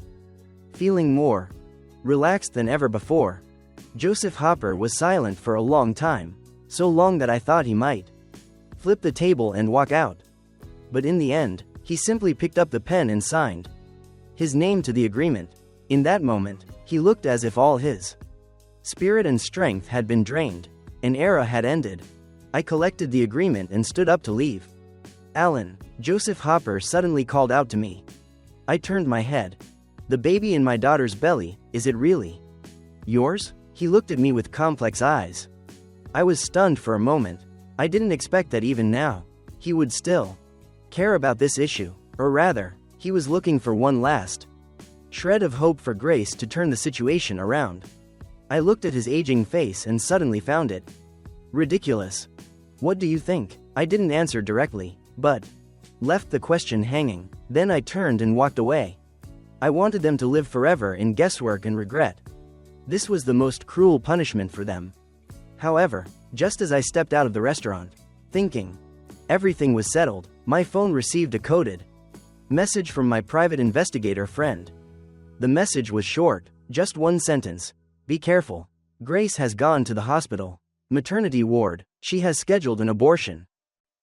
feeling more relaxed than ever before. Joseph Hopper was silent for a long time, so long that I thought he might flip the table and walk out. But in the end, He simply picked up the pen and signed his name to the agreement. In that moment, he looked as if all his spirit and strength had been drained. An era had ended. I collected the agreement and stood up to leave. "Alan," Joseph Hopper suddenly called out to me. I turned my head. "The baby in my daughter's belly, is it really yours?" He looked at me with complex eyes. I was stunned for a moment. I didn't expect that even now he would still care about this issue, or rather, he was looking for one last shred of hope for Grace to turn the situation around. I looked at his aging face and suddenly found it ridiculous. "What do you think?" I didn't answer directly, but left the question hanging. Then I turned and walked away. I wanted them to live forever in guesswork and regret. This was the most cruel punishment for them. However, just as I stepped out of the restaurant, thinking everything was settled, my phone received a coded message from my private investigator friend. The message was short, just one sentence. "Be careful. Grace has gone to the hospital. Maternity ward. She has scheduled an abortion."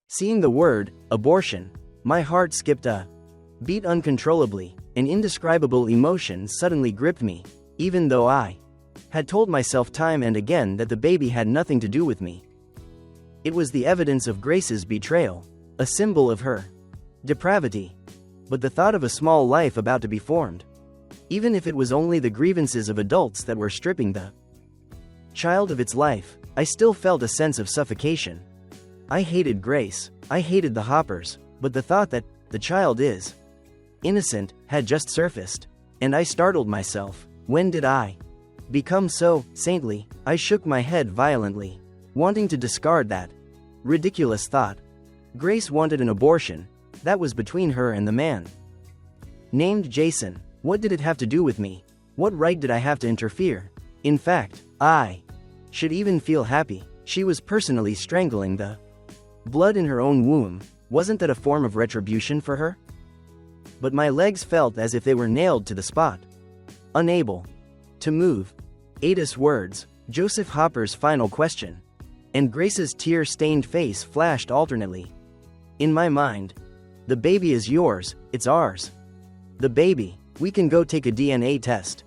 Seeing the word, abortion, my heart skipped a beat uncontrollably. An indescribable emotion suddenly gripped me, even though I had told myself time and again that the baby had nothing to do with me. It was the evidence of Grace's betrayal, a symbol of her depravity. But the thought of a small life about to be formed, even if it was only the grievances of adults that were stripping the child of its life, I still felt a sense of suffocation. I hated Grace, I hated the Hoppers, but the thought that the child is innocent had just surfaced, and I startled myself. When did I become so saintly? I shook my head violently, wanting to discard that ridiculous thought. Grace wanted an abortion. That was between her and the man named Jason. What did it have to do with me? What right did I have to interfere? In fact, I should even feel happy. She was personally strangling the blood in her own womb. Wasn't that a form of retribution for her? But my legs felt as if they were nailed to the spot. Unable to move. Ada's words, Joseph Hopper's final question, and Grace's tear-stained face flashed alternately. In my mind, "The baby is yours, it's ours. The baby, we can go take a DNA test.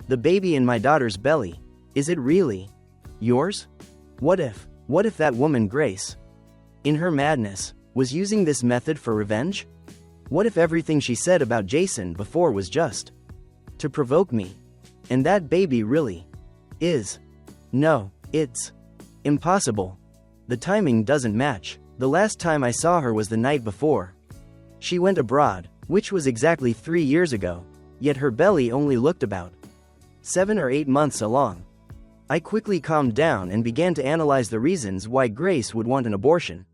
The baby in my daughter's belly, is it really yours?" What if that woman Grace, in her madness, was using this method for revenge? What if everything she said about Jason before was just to provoke me? And that baby really is. No, it's impossible. The timing doesn't match. The last time I saw her was the night before she went abroad, which was exactly 3 years ago, yet her belly only looked about 7 or 8 months along. I quickly calmed down and began to analyze the reasons why Grace would want an abortion.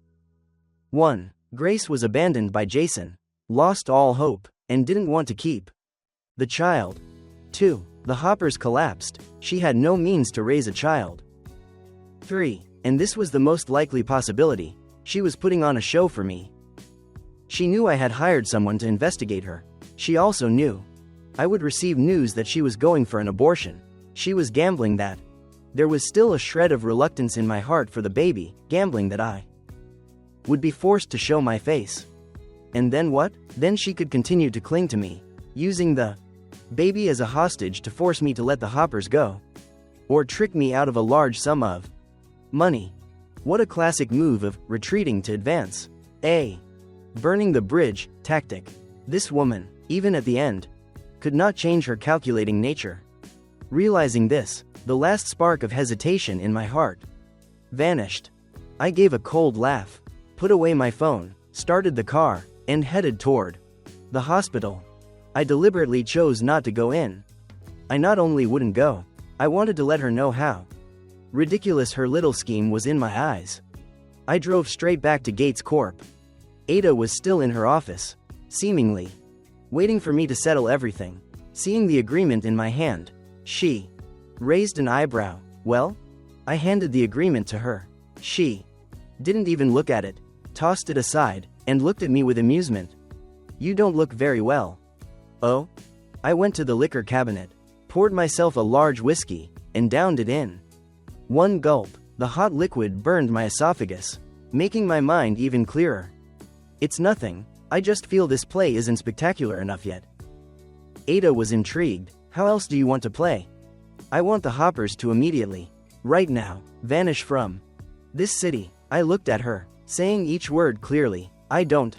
1. Grace was abandoned by Jason, lost all hope, and didn't want to keep the child. 2. The Hoppers collapsed. She had no means to raise a child. 3. And this was the most likely possibility, she was putting on a show for me. She knew I had hired someone to investigate her. She also knew I would receive news that she was going for an abortion. She was gambling that there was still a shred of reluctance in my heart for the baby, gambling that I would be forced to show my face. And then what? Then she could continue to cling to me, using the baby as a hostage to force me to let the Hoppers go, or trick me out of a large sum of money. What a classic move of retreating to advance. A burning the bridge tactic. This woman, even at the end, could not change her calculating nature. Realizing this, the last spark of hesitation in my heart vanished. I gave a cold laugh, put away my phone, started the car, and headed toward the hospital. I deliberately chose not to go in. I not only wouldn't go, I wanted to let her know how ridiculous her little scheme was in my eyes. I drove straight back to Gates Corp. Ada was still in her office, seemingly waiting for me to settle everything. Seeing the agreement in my hand, she raised an eyebrow. "Well?" I handed the agreement to her. She didn't even look at it, tossed it aside, and looked at me with amusement. "You don't look very well." "Oh?" I went to the liquor cabinet, poured myself a large whiskey, and downed it in one gulp. The hot liquid burned my esophagus, making my mind even clearer. "It's nothing," I just feel this play isn't spectacular enough yet. Ada was intrigued. How else do you want to play? I want the Hoppers to immediately, right now, vanish from this city. I looked at her, saying each word clearly. I don't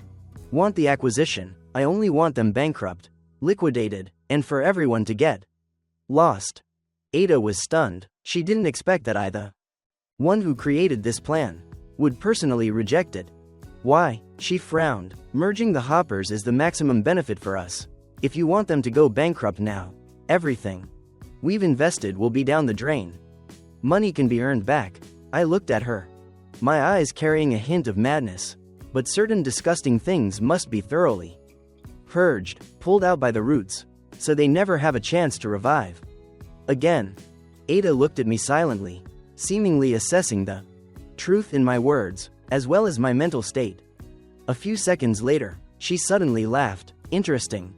want the acquisition. I only want them bankrupt, liquidated, and for everyone to get lost. Ada was stunned. She didn't expect that I, the one who created this plan, would personally reject it. Why? She frowned. Merging the Hoppers is the maximum benefit for us. If you want them to go bankrupt now, everything we've invested will be down the drain. Money can be earned back. I looked at her, my eyes carrying a hint of madness. But certain disgusting things must be thoroughly purged, pulled out by the roots, so they never have a chance to revive again. Ada looked at me silently, seemingly assessing the truth in my words, as well as my mental state. A few seconds later, she suddenly laughed. Interesting.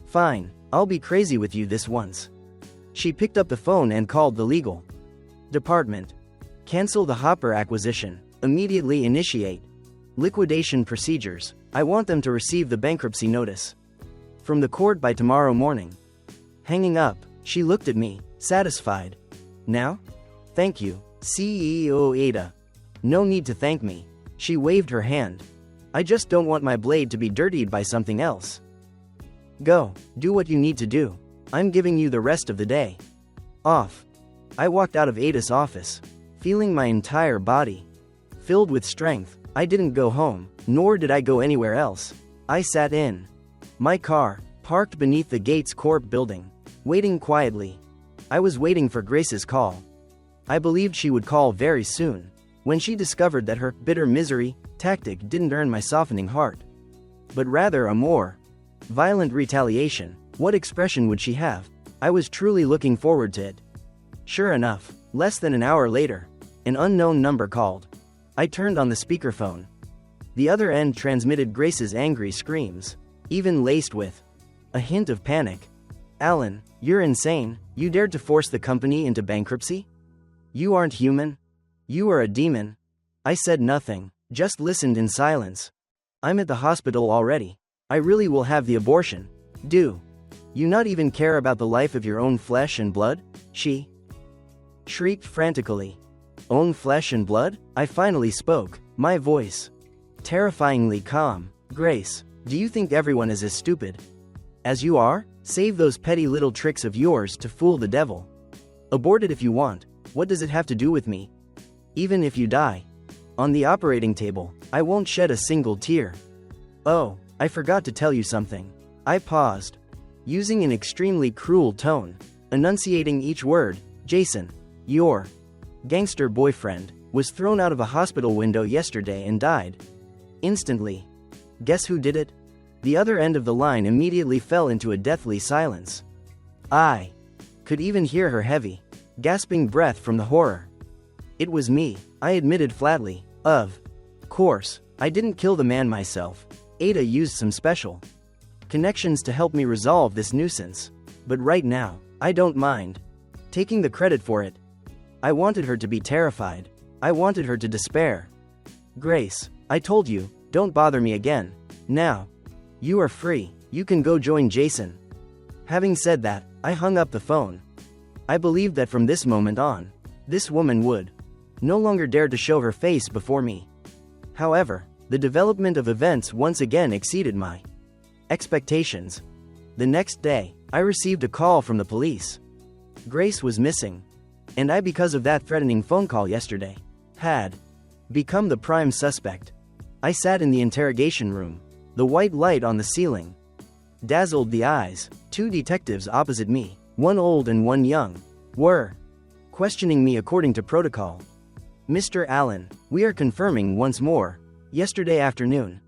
Fine, I'll be crazy with you this once. She picked up the phone and called the legal department. Cancel the Hopper acquisition. Immediately initiate liquidation procedures. I want them to receive the bankruptcy notice from the court by tomorrow morning. Hanging up, she looked at me, satisfied. Now? Thank you, CEO Ada. No need to thank me. She waved her hand. I just don't want my blade to be dirtied by something else. Go, do what you need to do. I'm giving you the rest of the day off. I walked out of Ada's office, feeling my entire body filled with strength. I didn't go home, nor did I go anywhere else. I sat in my car, parked beneath the Gates Corp building, waiting quietly. I was waiting for Grace's call. I believed she would call very soon. When she discovered that her bitter misery tactic didn't earn my softening heart, but rather a more violent retaliation, what expression would she have? I was truly looking forward to it. Sure enough, less than an hour later, an unknown number called. I turned on the speakerphone. The other end transmitted Grace's angry screams, even laced with a hint of panic. Alan, you're insane. You dared to force the company into bankruptcy? You aren't human. You are a demon. I said nothing, just listened in silence. I'm at the hospital already. I really will have the abortion. Do you not even care about the life of your own flesh and blood? She shrieked frantically. Own flesh and blood? I finally spoke, my voice terrifyingly calm. Grace, do you think everyone is as stupid as you are? Save those petty little tricks of yours to fool the devil. Abort it if you want. What does it have to do with me? Even if you die on the operating table, I won't shed a single tear. Oh, I forgot to tell you something. I paused, using an extremely cruel tone, enunciating each word. Jason, your gangster boyfriend, was thrown out of a hospital window yesterday and died instantly. Guess who did it? The other end of the line immediately fell into a deathly silence. I could even hear her heavy, gasping breath from the horror. It was me, I admitted flatly. Of course, I didn't kill the man myself. Ada used some special connections to help me resolve this nuisance. But right now, I don't mind taking the credit for it. I wanted her to be terrified. I wanted her to despair. Grace, I told you, don't bother me again. Now, you are free. You can go join Jason. Having said that, I hung up the phone. I believed that from this moment on, this woman would no longer dare to show her face before me. However, the development of events once again exceeded my expectations. The next day, I received a call from the police. Grace was missing, and I, because of that threatening phone call yesterday, had become the prime suspect. I sat in the interrogation room. The white light on the ceiling dazzled the eyes. Two detectives opposite me, one old and one young, were questioning me according to protocol. Mr. Allen, we are confirming once more. Yesterday afternoon,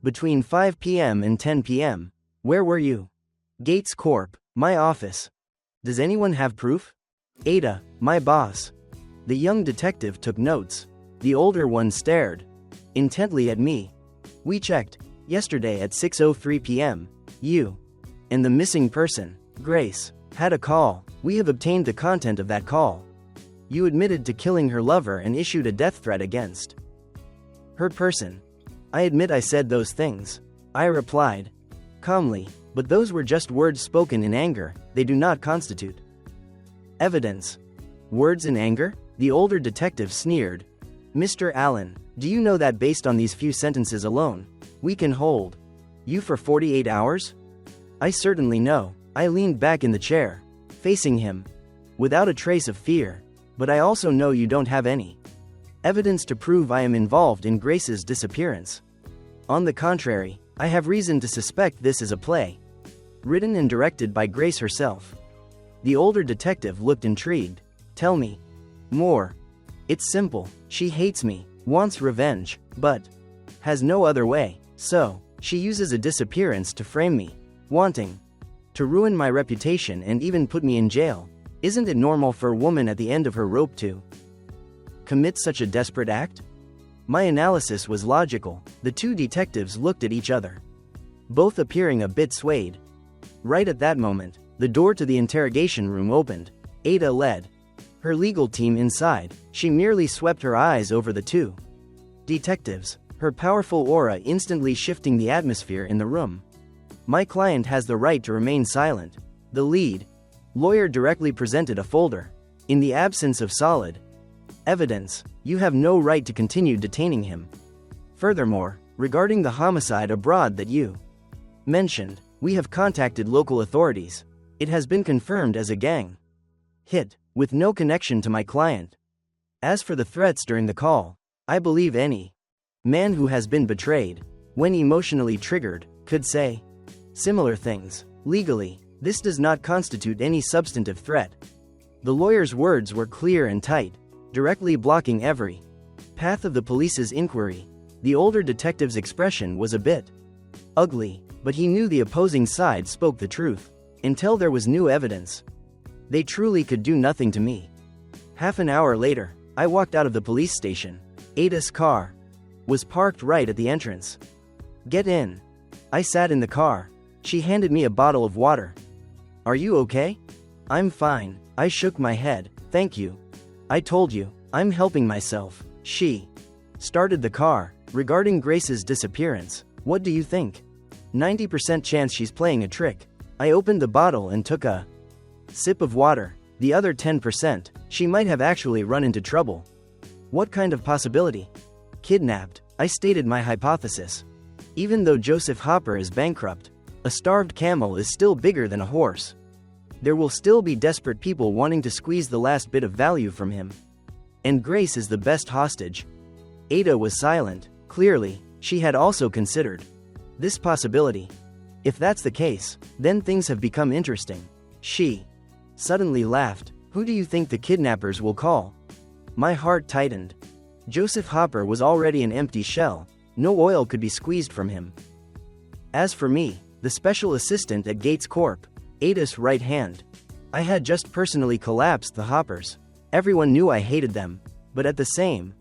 between 5 p.m. and 10 p.m., where were you? Gates Corp, my office. Does anyone have proof? Ada, my boss. The young detective took notes. The older one stared intently at me. We checked yesterday at 6:03 p.m. You and the missing person, Grace, had a call. We have obtained the content of that call. You admitted to killing her lover and issued a death threat against her person. I admit I said those things. I replied, calmly, but those were just words spoken in anger, they do not constitute evidence. Words in anger? The older detective sneered. Mr. Allen, do you know that based on these few sentences alone, we can hold you for 48 hours? I certainly know. I leaned back in the chair, facing him, without a trace of fear, but I also know you don't have any evidence to prove I am involved in Grace's disappearance. On the contrary, I have reason to suspect this is a play, written and directed by Grace herself. The older detective looked intrigued. Tell me more. It's simple. She hates me, wants revenge, but has no other way. So, she uses a disappearance to frame me, wanting to ruin my reputation and even put me in jail. Isn't it normal for a woman at the end of her rope to commit such a desperate act? My analysis was logical. The two detectives looked at each other, both appearing a bit swayed. Right at that moment, the door to the interrogation room opened. Ada led her legal team inside. She merely swept her eyes over the two detectives, her powerful aura instantly shifting the atmosphere in the room. My client has the right to remain silent. The lead lawyer directly presented a folder. In the absence of solid evidence, you have no right to continue detaining him. Furthermore, regarding the homicide abroad that you mentioned, we have contacted local authorities. It has been confirmed as a gang hit, with no connection to my client. As for the threats during the call, I believe any man who has been betrayed, when emotionally triggered, could say similar things. Legally, this does not constitute any substantive threat. The lawyer's words were clear and tight, directly blocking every path of the police's inquiry. The older detective's expression was a bit ugly, but he knew the opposing side spoke the truth. Until there was new evidence, they truly could do nothing to me. Half an hour later, I walked out of the police station. Ada's car was parked right at the entrance. Get in. I sat in the car. She handed me a bottle of water. Are you okay? I'm fine. I shook my head. Thank you. I told you, I'm helping myself. She started the car. Regarding Grace's disappearance, what do you think? 90% chance she's playing a trick. I opened the bottle and took a sip of water. The other 10%, she might have actually run into trouble. What kind of possibility? Kidnapped. I stated my hypothesis. Even though Joseph Hopper is bankrupt, a starved camel is still bigger than a horse. There will still be desperate people wanting to squeeze the last bit of value from him. And Grace is the best hostage. Ada was silent. Clearly, she had also considered this possibility. If that's the case, then things have become interesting. She suddenly laughed. Who do you think the kidnappers will call? My heart tightened. Joseph Hopper was already an empty shell. No oil could be squeezed from him. As for me, the special assistant at Gates Corp, Ada's right hand, I had just personally collapsed the Hoppers. Everyone knew I hated them, but at the same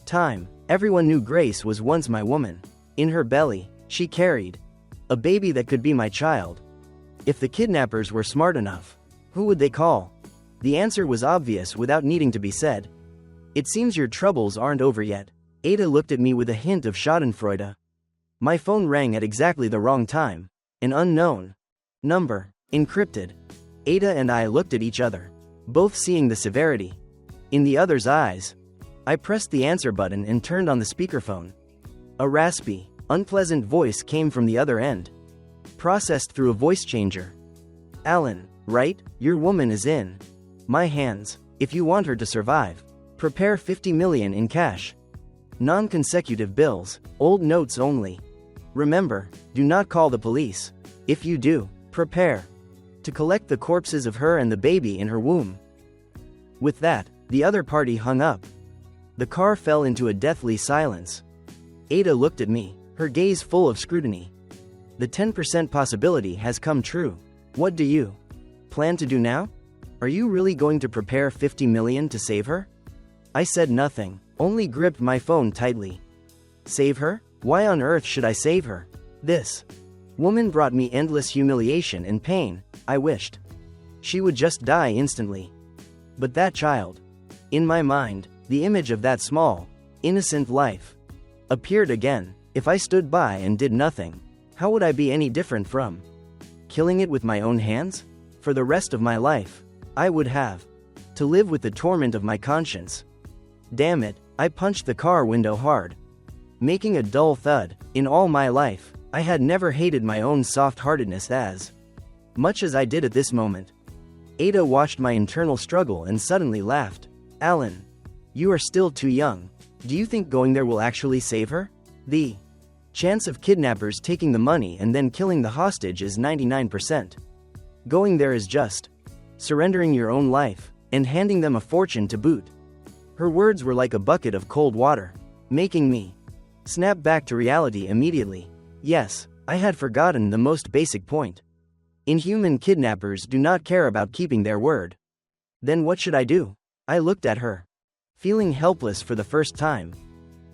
time, everyone knew Grace was once my woman. In her belly, she carried a baby that could be my child. If the kidnappers were smart enough, who would they call? The answer was obvious without needing to be said. It seems your troubles aren't over yet. Ada looked at me with a hint of schadenfreude. My phone rang at exactly the wrong time. An unknown number, encrypted. Ada and I looked at each other, both seeing the severity in the other's eyes. I pressed the answer button and turned on the speakerphone. A raspy, unpleasant voice came from the other end, processed through a voice changer. Alan, right? Your woman is in my hands. If you want her to survive, prepare 50 million in cash. Non-consecutive bills, old notes only. Remember, do not call the police. If you do, prepare to collect the corpses of her and the baby in her womb. With that, the other party hung up. The car fell into a deathly silence. Ada looked at me, her gaze full of scrutiny. The 10% possibility has come true. What do you plan to do now? Are you really going to prepare 50 million to save her? I said nothing, only gripped my phone tightly. Save her? Why on earth should I save her? This woman brought me endless humiliation and pain. I wished she would just die instantly. But that child, in my mind, the image of that small, innocent life, appeared again. If I stood by and did nothing, How would I be any different from killing it with my own hands? For the rest of my life, I would have to live with the torment of my conscience. Damn it, I punched the car window hard, making a dull thud. In all my life, I had never hated my own soft-heartedness as much as I did at this moment. Ada watched my internal struggle and suddenly laughed. Alan, you are still too young. Do you think going there will actually save her? The chance of kidnappers taking the money and then killing the hostage is 99%. Going there is just surrendering your own life and handing them a fortune to boot. Her words were like a bucket of cold water, making me snap back to reality immediately. Yes, I had forgotten the most basic point. Inhuman kidnappers do not care about keeping their word. Then what should I do? I looked at her, feeling helpless for the first time.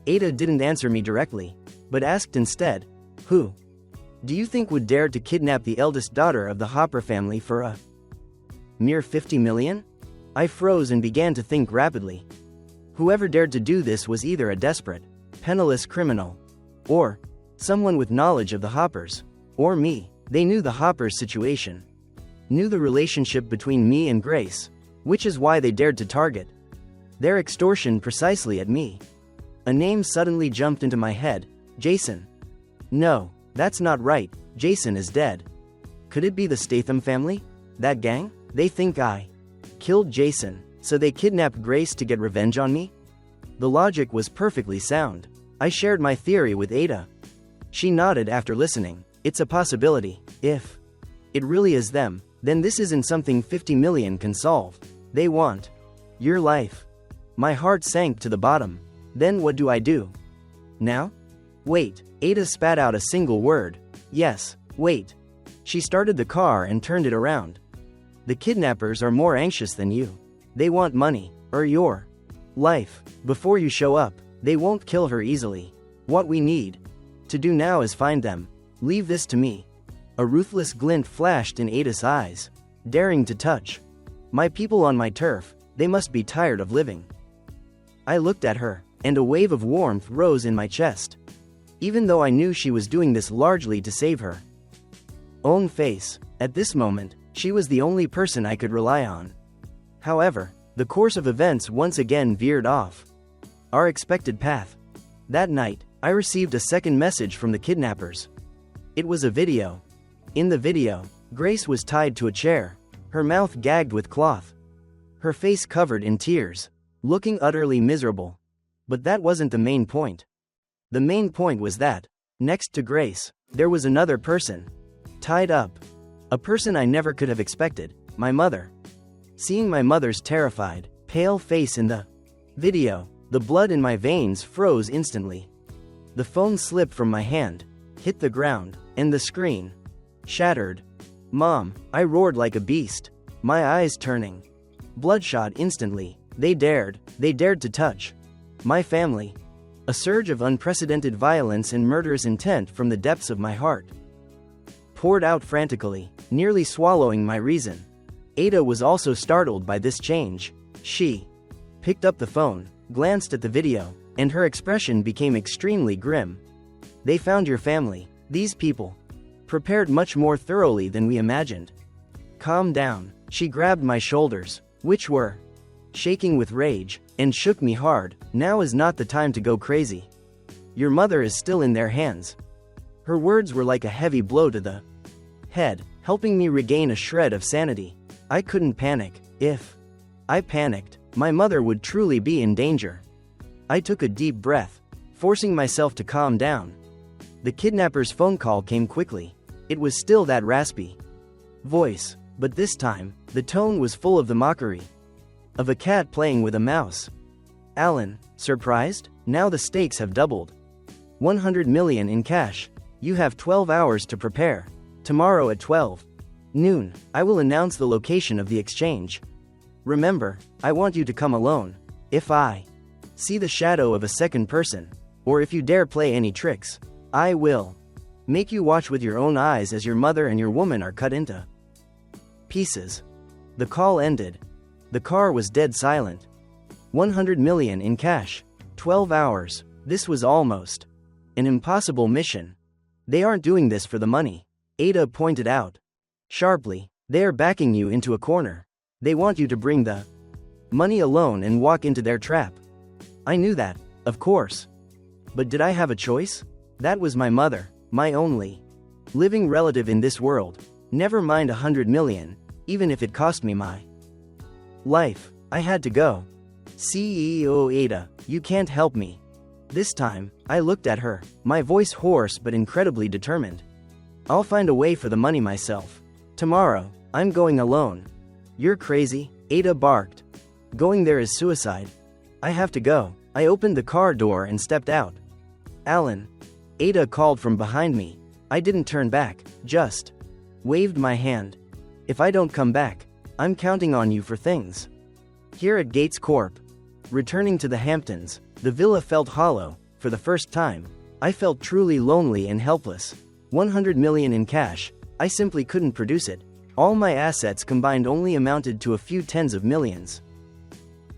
Ada didn't answer me directly, but asked instead, who do you think would dare to kidnap the eldest daughter of the Hopper family for a mere 50 million? I froze and began to think rapidly. Whoever dared to do this was either a desperate, penniless criminal, or someone with knowledge of the Hoppers, or me. They knew the Hoppers' situation, knew the relationship between me and Grace, which is why they dared to target their extortion precisely at me. A name suddenly jumped into my head, Jason. No, that's not right, Jason is dead. Could it be the Statham family? That gang? They think I killed Jason, so they kidnapped Grace to get revenge on me? The logic was perfectly sound. I shared my theory with Ada. She nodded after listening. It's a possibility. If it really is them, then this isn't something 50 million can solve. They want your life. My heart sank to the bottom. Then what do I do? Now? Wait. Ada spat out a single word. Yes, wait. She started the car and turned it around. The kidnappers are more anxious than you. They want money, or your life. Before you show up, they won't kill her easily. What we need to do now is find them. Leave this to me. A ruthless glint flashed in Ada's eyes, daring to touch my people on my turf. They must be tired of living. I looked at her, and a wave of warmth rose in my chest. Even though I knew she was doing this largely to save her own face, at this moment, she was the only person I could rely on. However, the course of events once again veered off our expected path. That night, I received a second message from the kidnappers. It was a video. In the video, Grace was tied to a chair, her mouth gagged with cloth, her face covered in tears, looking utterly miserable. But that wasn't the main point. The main point was that, next to Grace, there was another person, tied up. A person I never could have expected, my mother. Seeing my mother's terrified, pale face in the video, the blood in my veins froze instantly. The phone slipped from my hand, hit the ground, and the screen shattered. Mom, I roared like a beast, my eyes turning bloodshot instantly. They dared to touch my family. A surge of unprecedented violence and murderous intent from the depths of my heart poured out frantically, nearly swallowing my reason. Ada was also startled by this change. She picked up the phone, glanced at the video, and her expression became extremely grim. They found your family. These people prepared much more thoroughly than we imagined. Calm down. She grabbed my shoulders, which were shaking with rage, and shook me hard. Now is not the time to go crazy. Your mother is still in their hands. Her words were like a heavy blow to the head, helping me regain a shred of sanity. I couldn't panic. If I panicked, my mother would truly be in danger. I took a deep breath, forcing myself to calm down. The kidnapper's phone call came quickly. It was still that raspy voice, but this time, the tone was full of the mockery of a cat playing with a mouse. Alan, surprised? Now the stakes have doubled. 100 million in cash. You have 12 hours to prepare. Tomorrow at 12 noon, I will announce the location of the exchange. Remember, I want you to come alone. If I see the shadow of a second person, or if you dare play any tricks, I will make you watch with your own eyes as your mother and your woman are cut into pieces. The call ended. The car was dead silent. 100 million in cash. 12 hours. This was almost an impossible mission. They aren't doing this for the money, Ada pointed out. Sharply, they are backing you into a corner. They want you to bring the money alone and walk into their trap. I knew that, of course. But did I have a choice? That was my mother, my only living relative in this world. Never mind 100 million, even if it cost me my life. I had to go. CEO Ada, you can't help me. This time, I looked at her, my voice hoarse but incredibly determined. I'll find a way for the money myself. Tomorrow, I'm going alone. You're crazy, Ada barked. Going there is suicide. I have to go. I opened the car door and stepped out. Alan. Ada called from behind me. I didn't turn back, just waved my hand. If I don't come back, I'm counting on you for things. Here at Gates Corp. Returning to the Hamptons, the villa felt hollow. For the first time, I felt truly lonely and helpless. 100 million in cash, I simply couldn't produce it. All my assets combined only amounted to a few tens of millions.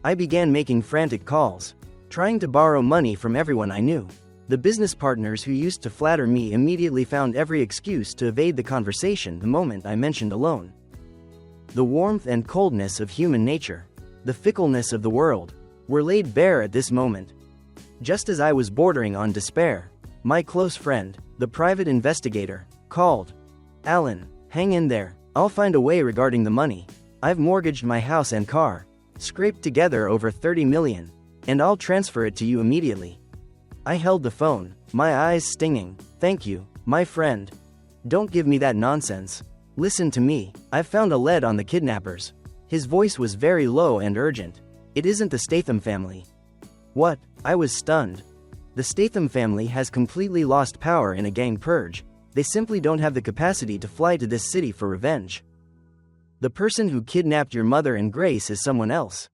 I began making frantic calls, trying to borrow money from everyone I knew. The business partners who used to flatter me immediately found every excuse to evade the conversation the moment I mentioned a loan. The warmth and coldness of human nature, the fickleness of the world, were laid bare at this moment. Just as I was bordering on despair, my close friend, the private investigator, called. Alan, hang in there. I'll find a way regarding the money. I've mortgaged my house and car, scraped together over 30 million, and I'll transfer it to you immediately. I held the phone, my eyes stinging. Thank you, my friend. Don't give me that nonsense. Listen to me, I've found a lead on the kidnappers. His voice was very low and urgent. It isn't the Statham family. What? I was stunned. The Statham family has completely lost power in a gang purge. They simply don't have the capacity to fly to this city for revenge. The person who kidnapped your mother and Grace is someone else.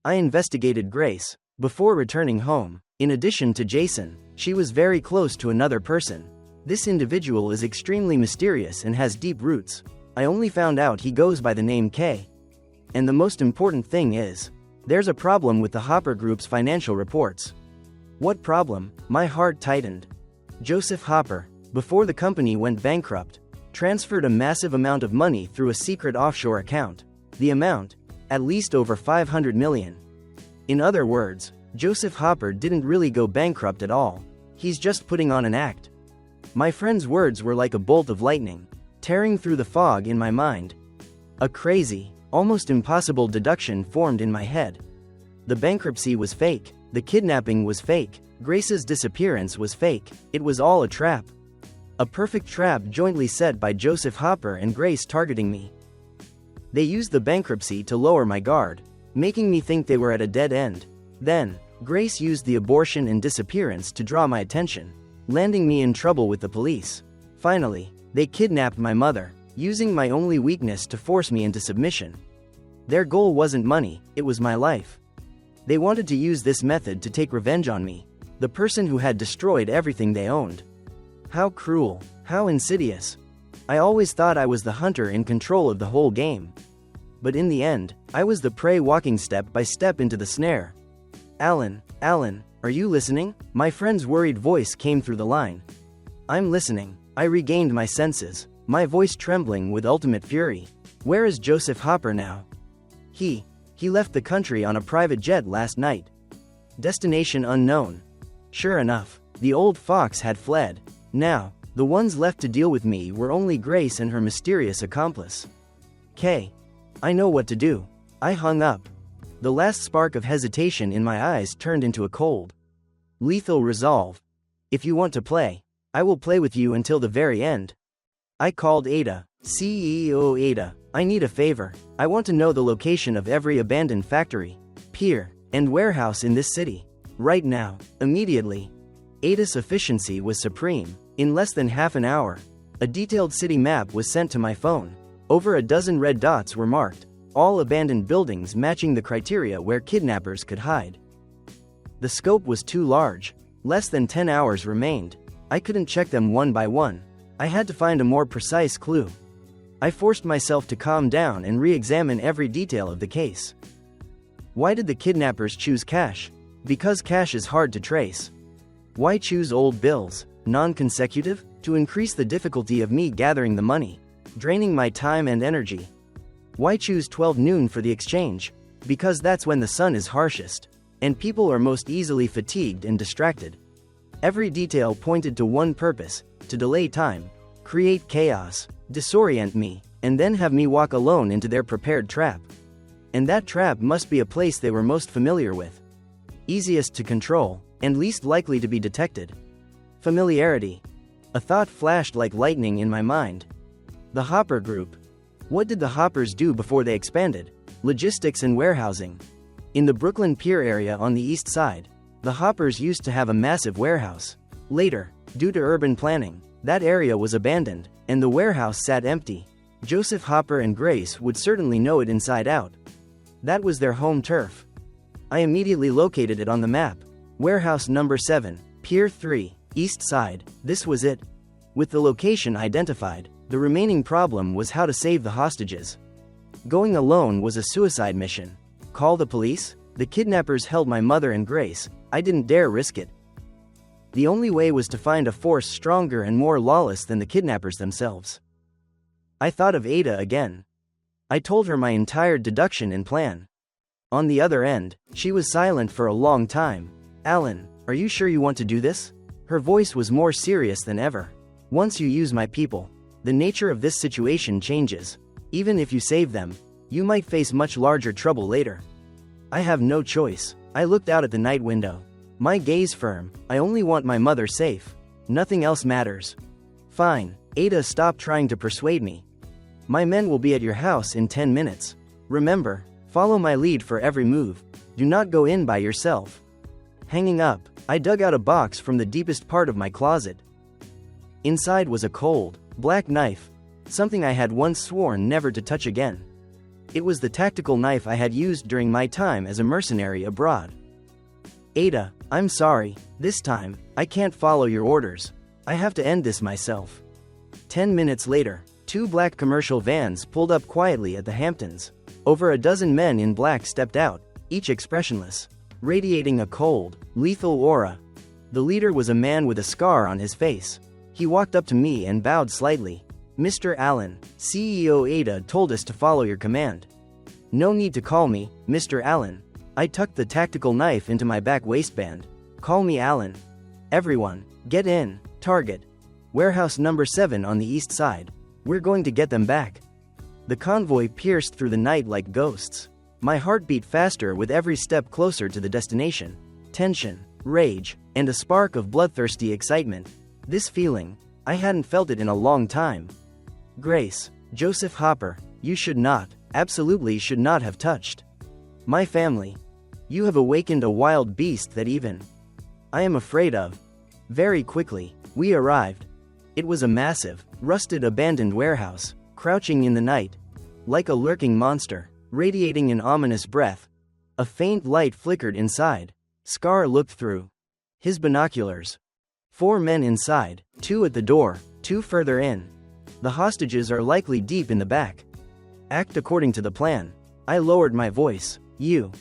I investigated Grace before returning home. In addition to Jason, she was very close to another person. This individual is extremely mysterious and has deep roots. I only found out he goes by the name K. And the most important thing is, there's a problem with the Hopper Group's financial reports. What problem? My heart tightened. Joseph Hopper, before the company went bankrupt, transferred a massive amount of money through a secret offshore account. The amount, at least over 500 million. In other words, Joseph Hopper didn't really go bankrupt at all. He's just putting on an act. My friend's words were like a bolt of lightning, tearing through the fog in my mind. A crazy, almost impossible deduction formed in my head. The bankruptcy was fake, the kidnapping was fake, Grace's disappearance was fake, it was all a trap. A perfect trap jointly set by Joseph Hopper and Grace targeting me. They used the bankruptcy to lower my guard, making me think they were at a dead end. Then, Grace used the abortion and disappearance to draw my attention, landing me in trouble with the police. Finally, they kidnapped my mother, using my only weakness to force me into submission. Their goal wasn't money, it was my life. They wanted to use this method to take revenge on me, the person who had destroyed everything they owned. How cruel, how insidious. I always thought I was the hunter in control of the whole game. But in the end, I was the prey walking step by step into the snare. Alan, are you listening? My friend's worried voice came through the line. I'm listening. I regained my senses, my voice trembling with ultimate fury. Where is Joseph Hopper now? He left the country on a private jet last night. Destination unknown. Sure enough, the old fox had fled. Now, the ones left to deal with me were only Grace and her mysterious accomplice. I know what to do. I hung up. The last spark of hesitation in my eyes turned into a cold, lethal resolve. If you want to play, I will play with you until the very end. I called Ada. CEO Ada, I need a favor. I want to know the location of every abandoned factory, pier, and warehouse in this city. Right now, immediately. Ada's efficiency was supreme. In less than half an hour, a detailed city map was sent to my phone. Over a dozen red dots were marked, all abandoned buildings matching the criteria where kidnappers could hide. The scope was too large. Less than 10 hours remained. I couldn't check them one by one. I had to find a more precise clue. I forced myself to calm down and re-examine every detail of the case. Why did the kidnappers choose cash? Because cash is hard to trace. Why choose old bills, non-consecutive? To increase the difficulty of me gathering the money, draining my time and energy. Why choose 12 noon for the exchange? Because that's when the sun is harshest, and people are most easily fatigued and distracted. Every detail pointed to one purpose: to delay time, create chaos, disorient me, and then have me walk alone into their prepared trap. And that trap must be a place they were most familiar with. Easiest to control, and least likely to be detected. Familiarity. A thought flashed like lightning in my mind. The Hopper Group. What did the Hoppers do before they expanded? Logistics and warehousing. In the Brooklyn Pier area on the east side, the Hoppers used to have a massive warehouse. Later, due to urban planning, that area was abandoned, and the warehouse sat empty. Joseph Hopper and Grace would certainly know it inside out. That was their home turf. I immediately located it on the map. Warehouse number 7, Pier 3, East Side. This was it. With the location identified, the remaining problem was how to save the hostages. Going alone was a suicide mission. Call the police? The kidnappers held my mother and Grace. I didn't dare risk it. The only way was to find a force stronger and more lawless than the kidnappers themselves. I thought of Ada again. I told her my entire deduction and plan. On the other end, she was silent for a long time. Alan, are you sure you want to do this? Her voice was more serious than ever. Once you use my people, the nature of this situation changes. Even if you save them, you might face much larger trouble later. I have no choice. I looked out at the night window. My gaze firm. I only want my mother safe. Nothing else matters. Fine. Ada, stop trying to persuade me. My men will be at your house in 10 minutes. Remember, follow my lead for every move. Do not go in by yourself. Hanging up, I dug out a box from the deepest part of my closet. Inside was a cold, black knife, something I had once sworn never to touch again. It was the tactical knife I had used during my time as a mercenary abroad. Ada, I'm sorry, this time, I can't follow your orders. I have to end this myself. 10 minutes later, 2 black commercial vans pulled up quietly at the Hamptons. Over a dozen men in black stepped out, each expressionless, radiating a cold, lethal aura. The leader was a man with a scar on his face. He walked up to me and bowed slightly. Mr. Allen, CEO Ada told us to follow your command. No need to call me Mr. Allen. I tucked the tactical knife into my back waistband. Call me Allen. Everyone, get in. Target. Warehouse number 7 on the east side. We're going to get them back. The convoy pierced through the night like ghosts. My heart beat faster with every step closer to the destination. Tension, rage, and a spark of bloodthirsty excitement. This feeling, I hadn't felt it in a long time. Grace, Joseph Hopper, you should not, absolutely should not have touched my family. You have awakened a wild beast that even I am afraid of. Very quickly, we arrived. It was a massive, rusted abandoned warehouse, crouching in the night, like a lurking monster, radiating an ominous breath. A faint light flickered inside. Scar looked through his binoculars. 4 men inside, 2 at the door, 2 further in. The hostages are likely deep in the back. Act according to the plan. I lowered my voice. You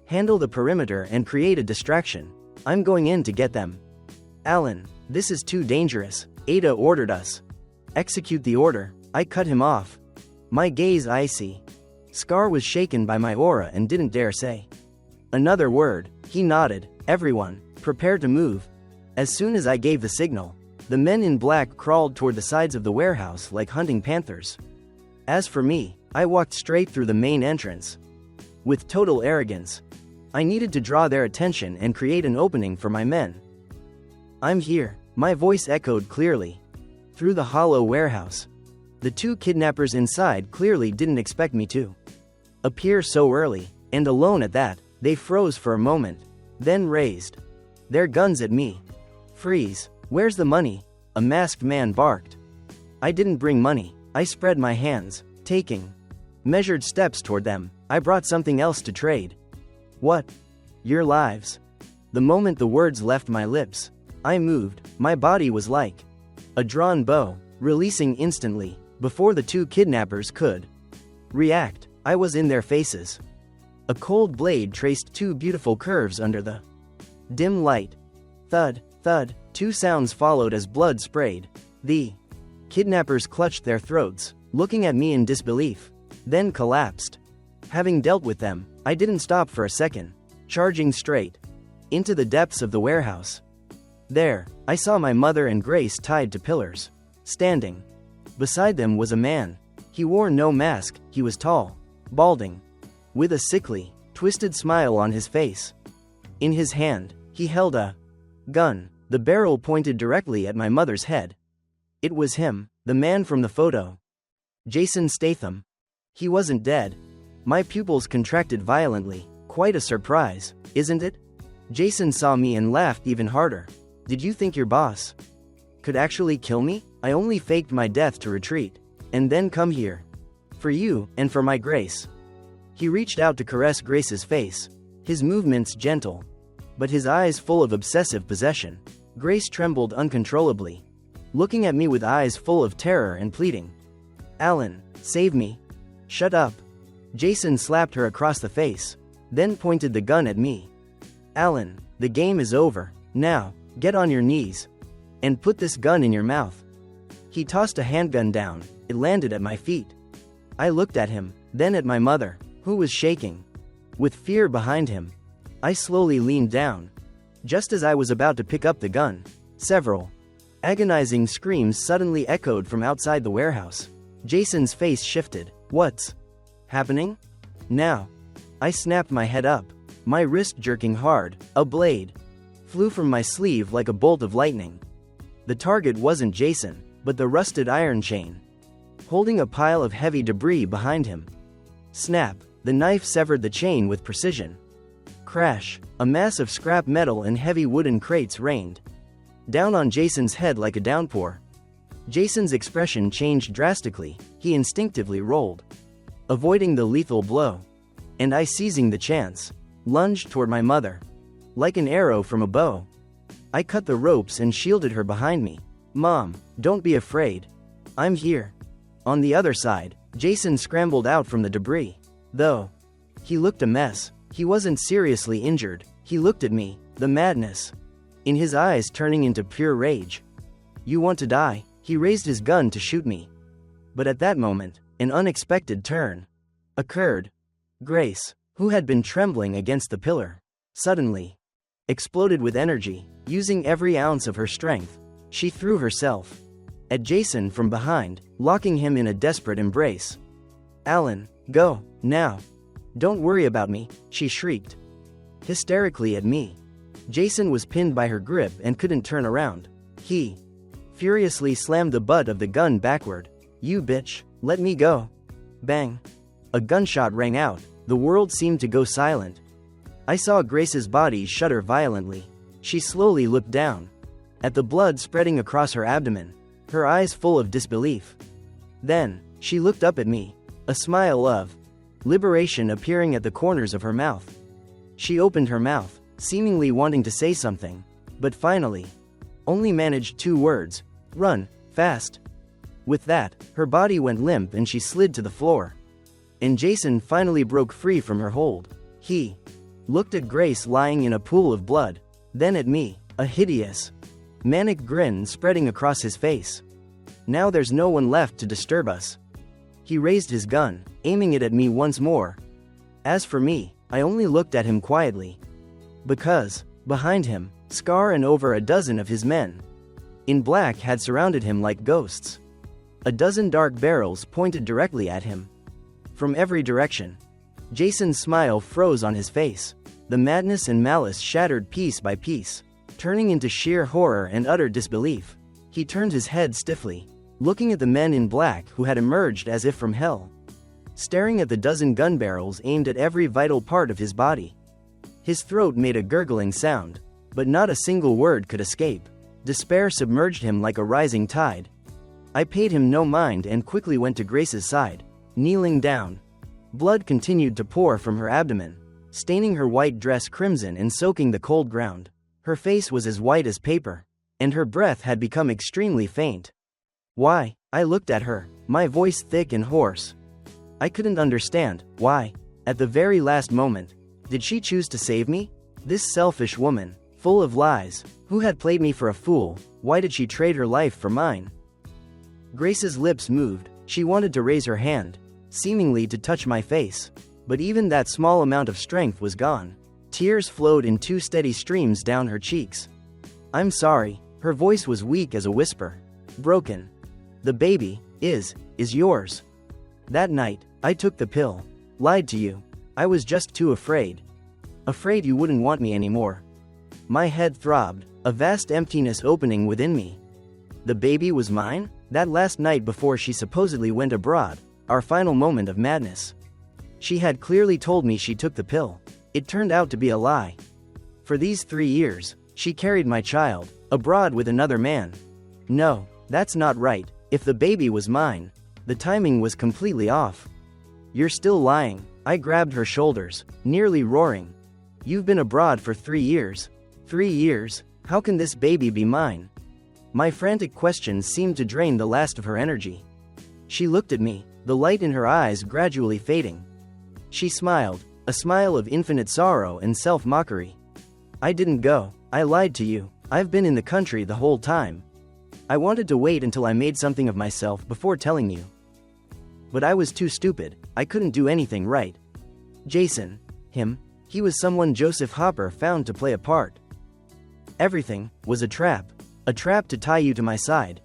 handle the perimeter and create a distraction. I'm going in to get them. Alan, this is too dangerous. Ada ordered us. Execute the order. I cut him off. My gaze icy. Scar was shaken by my aura and didn't dare say another word. He nodded. Everyone, prepare to move. As soon as I gave the signal, the men in black crawled toward the sides of the warehouse like hunting panthers. As for me, I walked straight through the main entrance. With total arrogance, I needed to draw their attention and create an opening for my men. I'm here, my voice echoed clearly through the hollow warehouse. The 2 kidnappers inside clearly didn't expect me to appear so early, and alone at that. They froze for a moment, then raised their guns at me. Freeze, where's the money? A masked man barked. I didn't bring money. I spread my hands, taking measured steps toward them. I brought something else to trade. What? Your lives. The moment the words left my lips, I moved. My body was like a drawn bow, releasing instantly, before the 2 kidnappers could react. I was in their faces. A cold blade traced 2 beautiful curves under the dim light. Thud, thud, 2 sounds followed as blood sprayed The kidnappers clutched their throats, looking at me in disbelief, then collapsed. Having dealt with them, I didn't stop for a second, charging straight into the depths of the warehouse. There, I saw my mother and Grace tied to pillars. Standing beside them was a man. He wore no mask, he was tall, balding, with a sickly, twisted smile on his face. In his hand, he held a gun, the barrel pointed directly at my mother's head. It was him, the man from the photo. Jason Statham. He wasn't dead. My pupils contracted violently. Quite a surprise, isn't it? Jason saw me and laughed even harder. Did you think your boss could actually kill me? I only faked my death to retreat, and then come here. For you, and for my Grace. He reached out to caress Grace's face, his movements gentle, but his eyes full of obsessive possession. Grace trembled uncontrollably, looking at me with eyes full of terror and pleading. Alan, save me. Shut up. Jason slapped her across the face, then pointed the gun at me. Alan, the game is over. Now, get on your knees, and put this gun in your mouth. He tossed a handgun down. It landed at my feet. I looked at him, then at my mother, who was shaking with fear behind him. I slowly leaned down. Just as I was about to pick up the gun, several agonizing screams suddenly echoed from outside the warehouse. Jason's face shifted. What's happening now? I snapped my head up, my wrist jerking hard. A blade flew from my sleeve like a bolt of lightning. The target wasn't Jason, but the rusted iron chain, holding a pile of heavy debris behind him. Snap! The knife severed the chain with precision. Crash! A mass of scrap metal and heavy wooden crates rained down on Jason's head like a downpour. Jason's expression changed drastically. He instinctively rolled, avoiding the lethal blow. And I, seizing the chance, lunged toward my mother. Like an arrow from a bow, I cut the ropes and shielded her behind me. Mom, don't be afraid. I'm here. On the other side, Jason scrambled out from the debris. Though he looked a mess, he wasn't seriously injured. He looked at me, the madness in his eyes turning into pure rage. You want to die? He raised his gun to shoot me. But at that moment, an unexpected turn occurred. Grace, who had been trembling against the pillar, suddenly exploded with energy. Using every ounce of her strength, she threw herself at Jason from behind, locking him in a desperate embrace. Alan, go, now. Don't worry about me, she shrieked hysterically at me. Jason was pinned by her grip and couldn't turn around. He furiously slammed the butt of the gun backward. You bitch, let me go. Bang. A gunshot rang out. The world seemed to go silent. I saw Grace's body shudder violently. She slowly looked down at the blood spreading across her abdomen, her eyes full of disbelief. Then, she looked up at me, a smile of liberation appearing at the corners of her mouth. She opened her mouth, seemingly wanting to say something, but finally only managed 2 words: run, fast. With that, her body went limp and she slid to the floor. And Jason finally broke free from her hold. He looked at Grace lying in a pool of blood, then at me, a hideous, manic grin spreading across his face. Now there's no one left to disturb us. He raised his gun, aiming it at me once more. As for me, I only looked at him quietly. Because, behind him, Scar and over a dozen of his men in black had surrounded him like ghosts. A dozen dark barrels pointed directly at him from every direction. Jason's smile froze on his face. The madness and malice shattered piece by piece, turning into sheer horror and utter disbelief. He turned his head stiffly, looking at the men in black who had emerged as if from hell, staring at the dozen gun barrels aimed at every vital part of his body. His throat made a gurgling sound, but not a single word could escape. Despair submerged him like a rising tide. I paid him no mind and quickly went to Grace's side, kneeling down. Blood continued to pour from her abdomen, staining her white dress crimson and soaking the cold ground. Her face was as white as paper, and her breath had become extremely faint. Why? I looked at her, my voice thick and hoarse. I couldn't understand. Why? At the very last moment, did she choose to save me? This selfish woman, full of lies, who had played me for a fool, why did she trade her life for mine? Grace's lips moved. She wanted to raise her hand, seemingly to touch my face. But even that small amount of strength was gone. Tears flowed in 2 steady streams down her cheeks. I'm sorry. Her voice was weak as a whisper. Broken. The baby is yours. That night, I took the pill. Lied to you. I was just too afraid. Afraid you wouldn't want me anymore. My head throbbed, a vast emptiness opening within me. The baby was mine? That last night before she supposedly went abroad, our final moment of madness. She had clearly told me she took the pill. It turned out to be a lie. For these 3 years, she carried my child, abroad with another man. No, that's not right. If the baby was mine, the timing was completely off. You're still lying. I grabbed her shoulders, nearly roaring. You've been abroad for 3 years. 3 years? How can this baby be mine? My frantic questions seemed to drain the last of her energy. She looked at me, the light in her eyes gradually fading. She smiled, a smile of infinite sorrow and self-mockery. I didn't go. I lied to you. I've been in the country the whole time. I wanted to wait until I made something of myself before telling you. But I was too stupid. I couldn't do anything right. Jason. Him. He was someone Joseph Hopper found to play a part. Everything was a trap. A trap to tie you to my side.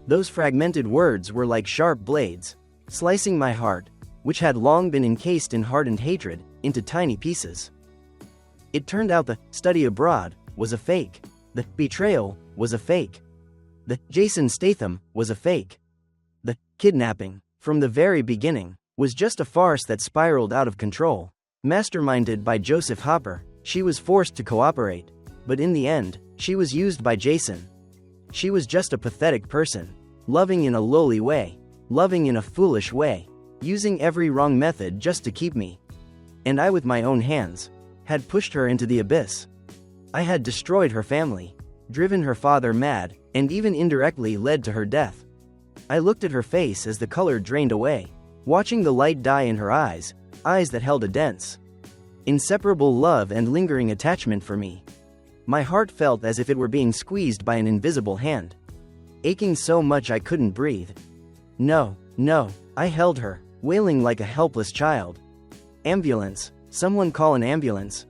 Those fragmented words were like sharp blades, slicing my heart, which had long been encased in hardened hatred, into tiny pieces. It turned out the study abroad was a fake. The betrayal was a fake. The Jason Statham was a fake. The kidnapping, from the very beginning, was just a farce that spiraled out of control. Masterminded by Joseph Hopper, she was forced to cooperate. But in the end, she was used by Jason. She was just a pathetic person, loving in a lowly way, loving in a foolish way, using every wrong method just to keep me. And I, with my own hands, had pushed her into the abyss. I had destroyed her family, driven her father mad, and even indirectly led to her death. I looked at her face as the color drained away, watching the light die in her eyes, eyes that held a dense, inseparable love and lingering attachment for me. My heart felt as if it were being squeezed by an invisible hand, aching so much I couldn't breathe. No, I held her, wailing like a helpless child. Ambulance, someone call an ambulance.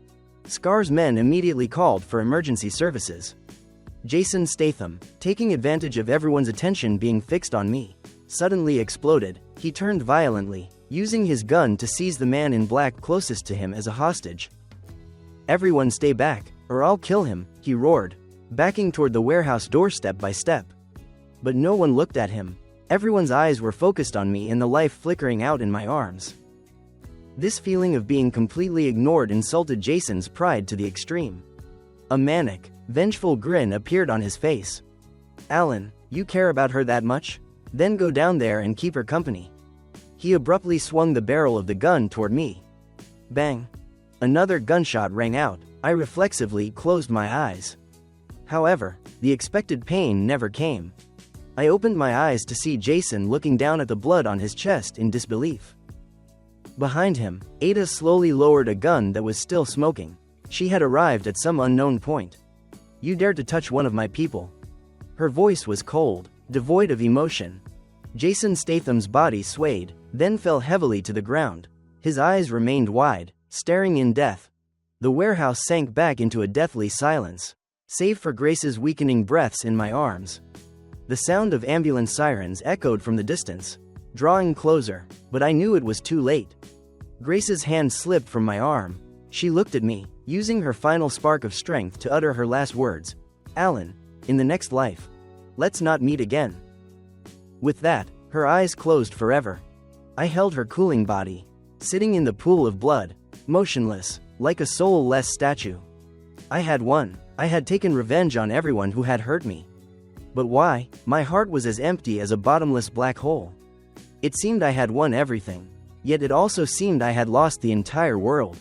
Scar's men immediately called for emergency services. Jason Statham, taking advantage of everyone's attention being fixed on me, suddenly exploded. He turned violently, using his gun to seize the man in black closest to him as a hostage. Everyone stay back, or I'll kill him, he roared, backing toward the warehouse door step by step. But no one looked at him. Everyone's eyes were focused on me and the life flickering out in my arms. This feeling of being completely ignored insulted Jason's pride to the extreme. A manic, vengeful grin appeared on his face. Alan, you care about her that much? Then go down there and keep her company. He abruptly swung the barrel of the gun toward me. Bang. Another gunshot rang out. I reflexively closed my eyes. However, the expected pain never came. I opened my eyes to see Jason looking down at the blood on his chest in disbelief. Behind him, Ada slowly lowered a gun that was still smoking. She had arrived at some unknown point. You dared to touch one of my people. Her voice was cold, devoid of emotion. Jason Statham's body swayed, then fell heavily to the ground. His eyes remained wide, staring in death. The warehouse sank back into a deathly silence, save for Grace's weakening breaths in my arms. The sound of ambulance sirens echoed from the distance, drawing closer, but I knew it was too late. Grace's hand slipped from my arm. She looked at me, using her final spark of strength to utter her last words. Alan, in the next life, let's not meet again. With that, her eyes closed forever. I held her cooling body, sitting in the pool of blood, motionless, like a soulless statue. I had won. I had taken revenge on everyone who had hurt me. But why? My heart was as empty as a bottomless black hole. It seemed I had won everything. Yet it also seemed I had lost the entire world.